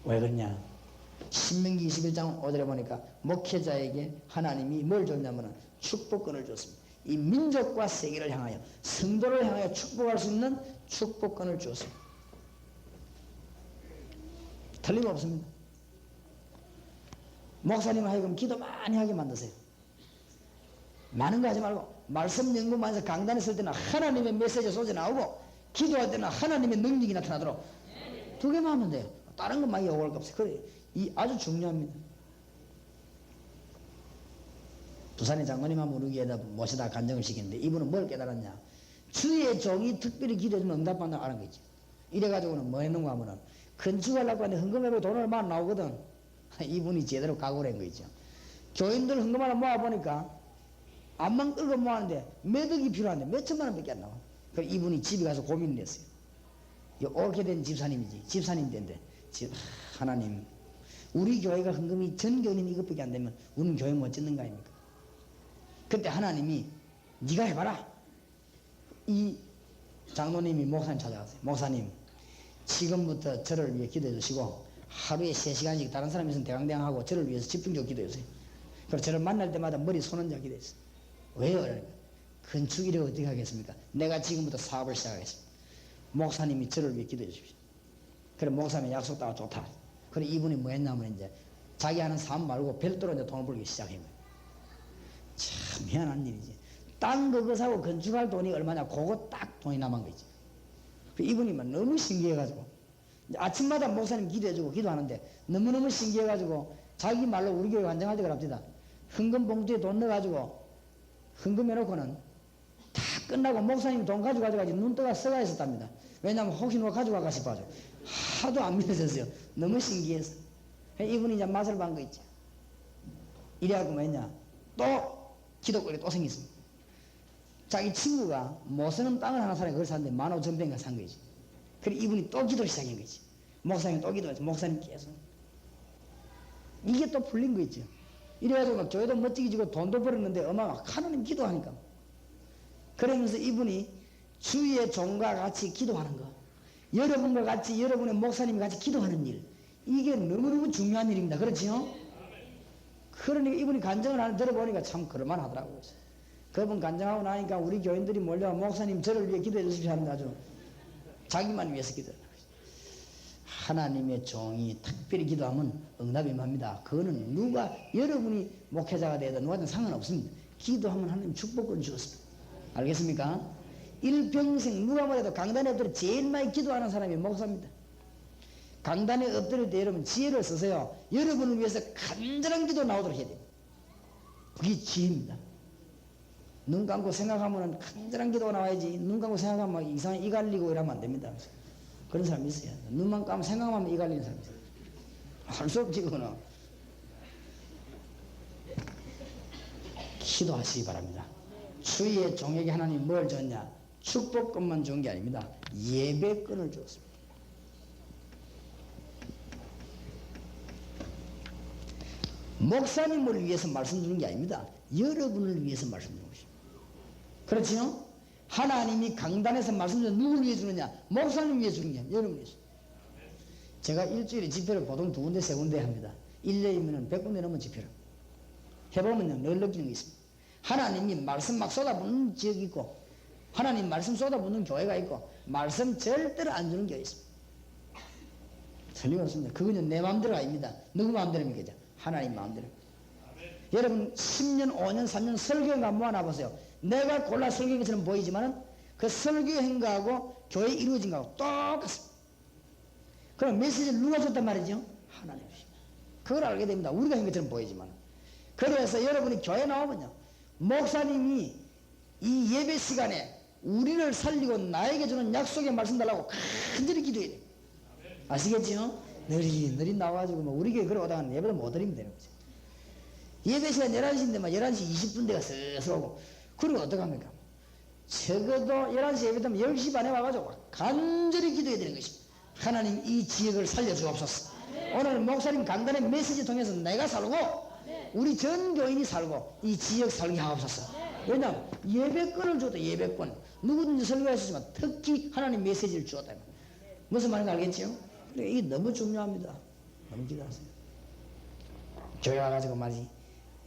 왜 그러냐? 신명기 21장 5절에 보니까 목회자에게 하나님이 뭘 줬냐면 축복권을 줬습니다. 이 민족과 세계를 향하여 성도를 향하여 축복할 수 있는 축복권을 줬습니다. 틀림없습니다. 목사님 하여금 기도 많이 하게 만드세요. 많은 거 하지 말고 말씀 연구만 해서 강단에 설 때는 하나님의 메시지 쏟아 나오고 기도할 때는 하나님의 능력이 나타나도록 두 개만 하면 돼요. 다른 건 많이 요구할 거 없어요. 그래, 이 아주 중요합니다. 부산의 장로님 한번 우리 교회에다 모시다 간증을 시키는데 이분은 뭘 깨달았냐? 주의 종이 특별히 기도해주면 응답받는다고 아는 거지. 이래가지고는 뭐 했는가 하면은 건축하려고 하는데 헌금해보고 돈 얼마나 나오거든. 이분이 제대로 각오를 한 거죠. 교인들 헌금 하나 모아보니까 암만 끌고 모았는데 매덕이 필요한데 몇 천만 원밖에 안 나와. 그래서 이분이 집에 가서 고민을 했어요. 옳게 된 집사님이지. 집사님 된데 하나님 우리 교회가 헌금이 전 교인인 이것밖에 안 되면 우리는 교회 못 짓는 거 아닙니까? 그때 하나님이 네가 해봐라. 이 장로님이 목사님 찾아갔어요. 목사님, 지금부터 저를 위해 기도해 주시고 하루에 3시간씩 다른 사람이 있으면 대강대강하고 저를 위해서 집중적으로 기도해 주세요. 그래서 저를 만날 때마다 머리 손 얹어 기도했어요. 왜요? 건축 일을 어떻게 하겠습니까? 내가 지금부터 사업을 시작하겠습니다. 목사님이 저를 위해 기도해 주십시오. 그래 목사님 약속 따가 좋다. 그래 이분이 뭐 했냐면 이제 자기 하는 사업 말고 별도로 이제 돈을 벌기 시작한 거예요. 참 희한한 일이지. 땅 그거 사고 건축할 돈이 얼마냐? 그거 딱 돈이 남은 거지. 이분이 막 너무 신기해가지고 아침마다 목사님 기도해주고 기도하는데 너무너무 신기해가지고 자기 말로 우리 교회 관장할 때 그럽니다. 헌금 봉투에 돈 넣어가지고 헌금해놓고는 다 끝나고 목사님 돈 가져가지고 눈 떠가 써가 있었답니다. 왜냐하면 혹시 누가 가져갈까 싶어가지고 하도 안 믿어졌어요. 너무 신기해서. 이분이 이제 맛을 본 거 있죠. 이래갖고 뭐했냐 또 기도거리 또 생겼습니다. 자기 친구가 못 쓰는 땅을 하나 사래 그걸 샀는데 15,000평인가 산 거지. 그래 이분이 또 기도를 시작한 거지. 목사님 또 기도했지. 목사님 계속 이게 또 풀린 거 있죠. 이래가지고 막 교회도 멋지게 지고 돈도 벌었는데 엄마가 하나님 기도하니까 그러면서 이분이 주위의 종과 같이 기도하는 거, 여러분과 같이 여러분의 목사님이 같이 기도하는 일, 이게 너무너무 중요한 일입니다. 그렇지요? 그러니까 이분이 간증을 하는 들어보니까 참 그럴만하더라고요. 그분 간증하고 나니까 우리 교인들이 몰려와 목사님 저를 위해 기도해 주십시오 합니다. 아주 자기만 위해서 기도하는 거죠. 하나님의 종이 특별히 기도하면 응답이 임합니다. 그거는 누가 여러분이 목회자가 되든 누가든 상관없습니다. 기도하면 하나님 축복을 주었습니다. 알겠습니까? 일평생 누가 뭐래도 강단에 엎드려 제일 많이 기도하는 사람이 목사입니다. 강단에 엎드릴 때 여러분 지혜를 쓰세요. 여러분을 위해서 간절한 기도 나오도록 해야 돼요. 그게 지혜입니다. 눈 감고 생각하면 간절한 기도가 나와야지. 눈 감고 생각하면 막 이상하게 이갈리고 이러면 안 됩니다. 그런 사람이 있어요. 눈만 감고 생각하면 이갈리는 사람이 있어요. 할 수 없지 그거는. 기도하시기 바랍니다. 주위의 종에게 하나님 뭘 줬냐? 축복권만 준 게 아닙니다. 예배권을 줬습니다. 목사님을 위해서 말씀 주는 게 아닙니다. 여러분을 위해서 말씀 주는 것입니다. 그렇지요? 하나님이 강단에서 말씀 주는 누굴 위해 주느냐? 목사님 위해 주는 게 아니라 여러분 위해서. 제가 일주일에 집회를 보통 2군데 3군데 합니다. 1년이면 100군데 넘은 집회를 해보면요 늘 느끼는 게 있습니다. 하나님이 말씀 막 쏟아붓는 지역이 있고 하나님 말씀 쏟아붓는 교회가 있고 말씀 절대로 안 주는 교회 있습니다. 틀림없습니다. 그건 내 마음대로 아닙니다. 누구 마음대로입니까? 하나님 마음대로. 여러분 10년 5년 3년 설교행가 모아놔보세요. 내가 골라 설교행처럼 보이지만은 그 설교행가하고 교회 이루어진 거하고 똑같습니다. 그럼 메시지를 누가 줬단 말이죠? 하나님 주십니다. 그걸 알게 됩니다. 우리가 한 것처럼 보이지만. 그래서 여러분이 교회 나오면요 목사님이 이 예배 시간에 우리를 살리고 나에게 주는 약속의 말씀 달라고 간절히 기도해야 돼요. 아시겠지요? 느리 나와가지고 뭐 우리 교회 그러 오다가는 예배도 못 드리면 되는 거죠. 예배 시간 11시인데 막 11시 20분 대가 슬슬 오고 그리고 어떡합니까? 적어도 11시 예배 되면 10시 반에 와가지고 간절히 기도해야 되는 것입니다. 하나님 이 지역을 살려주옵소서. 오늘 목사님 간단한 메시지 통해서 내가 살고 우리 전 교인이 살고 이 지역 살게 하옵소서. 왜냐하면 예배권을 줘도 예배권 누구든지 설교할 수 있지만 특히 하나님 메시지를 주었다. 무슨 말인지 알겠지요? 이게 너무 중요합니다. 너무 기도하세요. 교회 와가지고 말이지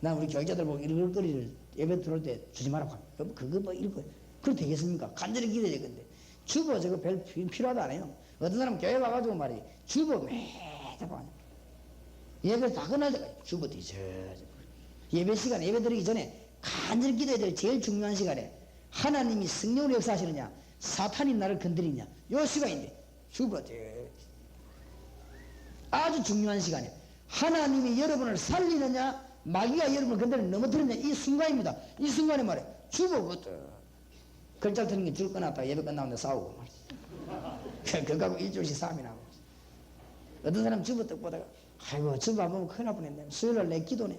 난 우리 교육자들 보고 읽을 거리를 예배 들어올 때 주지 말라고 합니다. 그거 뭐 읽어 그럼 되겠습니까? 간절히 기도해야 되겠는데 주보 저거 별 필요하다 안 해요. 어떤 사람 교회 와가지고 말이지 주보 매달 봐 예배 다 끝날 때까지 주보 뒤져 예배 시간에 예배 드리기 전에 간절히 기도해야 될 제일 중요한 시간에 하나님이 성령으로 역사하시느냐 사탄이 나를 건드리냐 요 시간인데 주보 아주 중요한 시간에 하나님이 여러분을 살리느냐 마귀가 여러분을 건드리느냐 넘어뜨리느냐 이 순간입니다. 이 순간에 말이야 주보부터 글자 틀린 게 줄 끊었다가 예배 끝나는데 싸우고 말이야 그거 갖고 일주일씩 싸움이 나고 어떤 사람 주보 떡 보다가 아이고 주보 안 보면 큰일 날 뻔했네 수요일날 내 기도네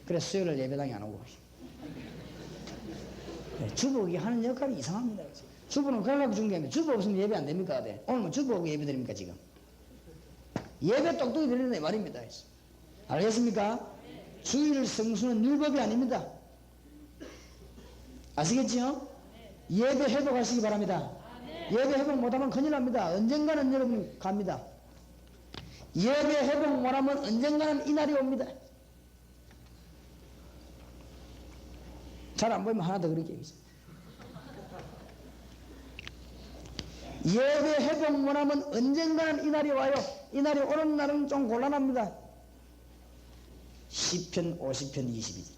그래서 수요일날 예배당에 안 오고 주보기 하는 역할이 이상합니다. 주보는 그러려고 준 게 아니라 주보 없으면 예배 안 됩니까? 오늘 뭐 주보 오고 예배 드립니까 지금? 예배 똑똑히 드리는 이 말입니다. 알겠습니까? 주일 성수는 율법이 아닙니다. 아시겠지요? 예배 회복하시기 바랍니다. 예배 회복 못하면 큰일 납니다. 언젠가는 여러분 갑니다. 예배 회복 못하면 언젠가는 이날이 옵니다. 잘 안 보이면 하나 더 그렇게 얘기해요. 예배 회복 못하면 언젠가는 이날이 와요. 이날이 오는 날은 좀 곤란합니다. 시편 50편 22절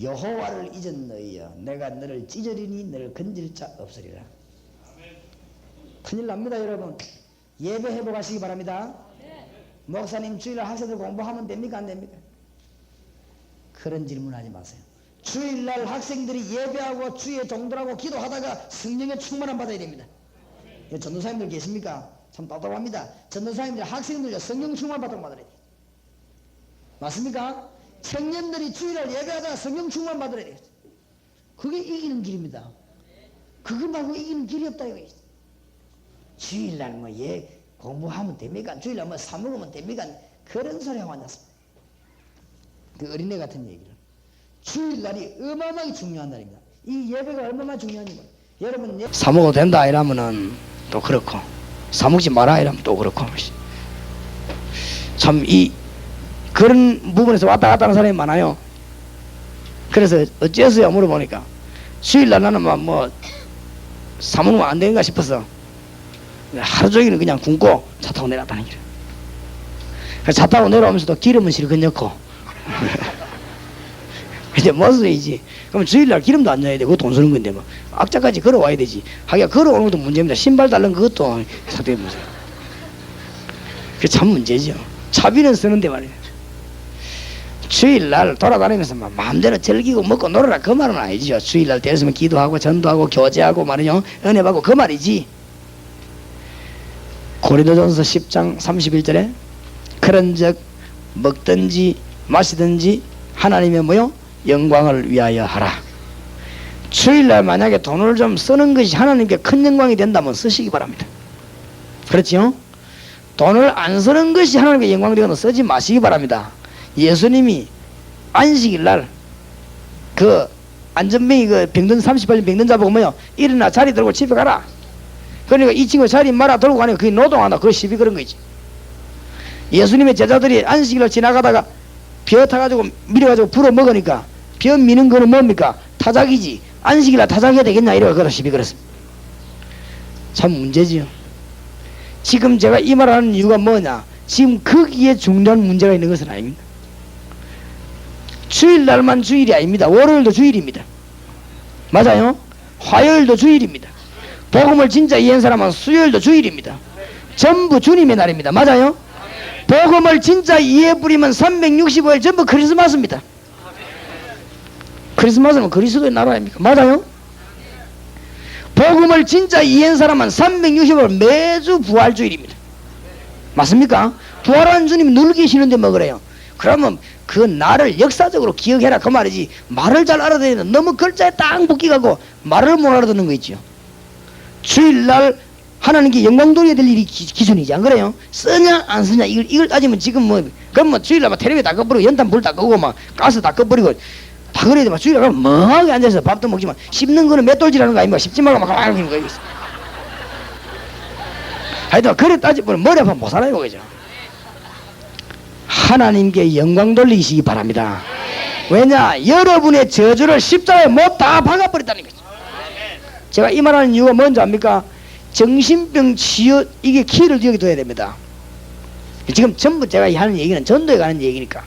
여호와를 잊은 너희여 내가 너를 찢으리니 너를 건질 자 없으리라. 큰일 납니다. 여러분 예배 회복하시기 바랍니다. 목사님 주일날 학생들 공부하면 됩니까 안 됩니까? 그런 질문하지 마세요. 주일날 학생들이 예배하고 주의 종들하고 기도하다가 성령의 충만함 받아야 됩니다. 전도사님들 계십니까? 참 답답합니다. 전도사님들 학생들 성령 충만 받아야 돼요. 맞습니까? 청년들이 주일날 예배하다가 성령 충만 받아야 돼요. 그게 이기는 길입니다. 그거 말고 이기는 길이 없다 이거예요. 주일날 뭐 공부하면 됩니까? 주일날 뭐 사먹으면 됩니까? 그런 소리 하고 앉았습니다. 그 어린애 같은 얘기를. 주일날이 어마어마하게 중요한 날입니다. 이 예배가 얼마나 중요한지 여러분 사먹어도 된다 이러면은 또 그렇고 사먹지 마라 이러면 또 그렇고 참 그런 부분에서 왔다 갔다 하는 사람이 많아요. 그래서 어째서야 물어보니까 주일날 나는 뭐 사먹으면 안 되는가 싶어서 하루 종일은 그냥 굶고 차 타고 내려왔다는 거예요. 차 타고 내려오면서도 기름은 실컷 넣고 이제 뭔 소리지? 그럼 주일날 기름도 안 넣어야 돼. 그거 돈 쓰는 건데 뭐 악자까지 걸어와야 되지. 하기야 걸어오는 것도 문제입니다. 신발 달는 그것도 사대에 보세요. 그게 참 문제죠. 차비는 쓰는데 말이에요. 주일날 돌아다니면서 막 마음대로 즐기고 먹고 놀아라 그 말은 아니죠. 주일날 되었으면 기도하고 전도하고 교제하고 말이죠. 은혜 받고 그 말이지. 고린도전서 10장 31절에 그런즉 먹든지 마시든지 하나님의 뭐요? 영광을 위하여 하라. 주일날 만약에 돈을 좀 쓰는 것이 하나님께 큰 영광이 된다면 쓰시기 바랍니다. 그렇지요? 돈을 안 쓰는 것이 하나님께 영광이 되거나 쓰지 마시기 바랍니다. 예수님이 안식일날 그 안전병이 그 병든 38년 병든자 보고 뭐요? 일어나 자리 들고 집에 가라. 그러니까 이 친구 자리 말아 들고 가니까 그게 노동한다. 그거 시비 그런 거지. 예수님의 제자들이 안식일날 지나가다가 벼 타가지고 밀어가지고 불어 먹으니까 벼 미는 거는 뭡니까? 타작이지. 안식일날 타작해야 되겠냐 이래가 그런 시비 그렇습니다. 참 문제지요. 지금 제가 이 말하는 이유가 뭐냐? 지금 거기에 중요한 문제가 있는 것은 아닙니다. 주일날만 주일이 아닙니다. 월요일도 주일입니다. 맞아요? 화요일도 주일입니다. 복음을 진짜 이해한 사람은 수요일도 주일입니다. 전부 주님의 날입니다. 맞아요? 복음을 진짜 이해해버리면 365일 전부 크리스마스입니다. 크리스마스는 그리스도의 나라 아닙니까? 맞아요? 복음을 진짜 이해한 사람은 365일 매주 부활주일입니다. 맞습니까? 부활한 주님이 늘 계시는데 뭐 그래요? 그러면 그 날을 역사적으로 기억해라 그 말이지. 말을 잘 알아듣는 너무 글자에 딱 묶이가고 말을 못 알아듣는 거 있죠. 주일날 하나님께 영광 돌려야 될 일이 기준이지 안 그래요? 쓰냐 안 쓰냐 이걸 따지면 지금 뭐 그럼 뭐 주일날 막 텔레비 다 꺼버리고 연탄 불 다 끄고 막 가스 다 꺼버리고 다 그래야 돼. 막 주일날 가면 멍하게 앉아서 밥도 먹지만 씹는 거는 맷돌질하는 거 아닙니까? 씹지 말고 막 가만히 있는 거예요. 하여튼 그래 따지면 머리 아파 못 살아요 그죠? 하나님께 영광 돌리시기 바랍니다. 왜냐? 여러분의 저주를 십자가에 못 다 박아버렸다는 거죠. 제가 이 말하는 이유가 뭔지 압니까? 정신병 치유 이게 키를 여기 둬야 됩니다. 지금 전부 제가 하는 얘기는 전도에 관한 얘기니까.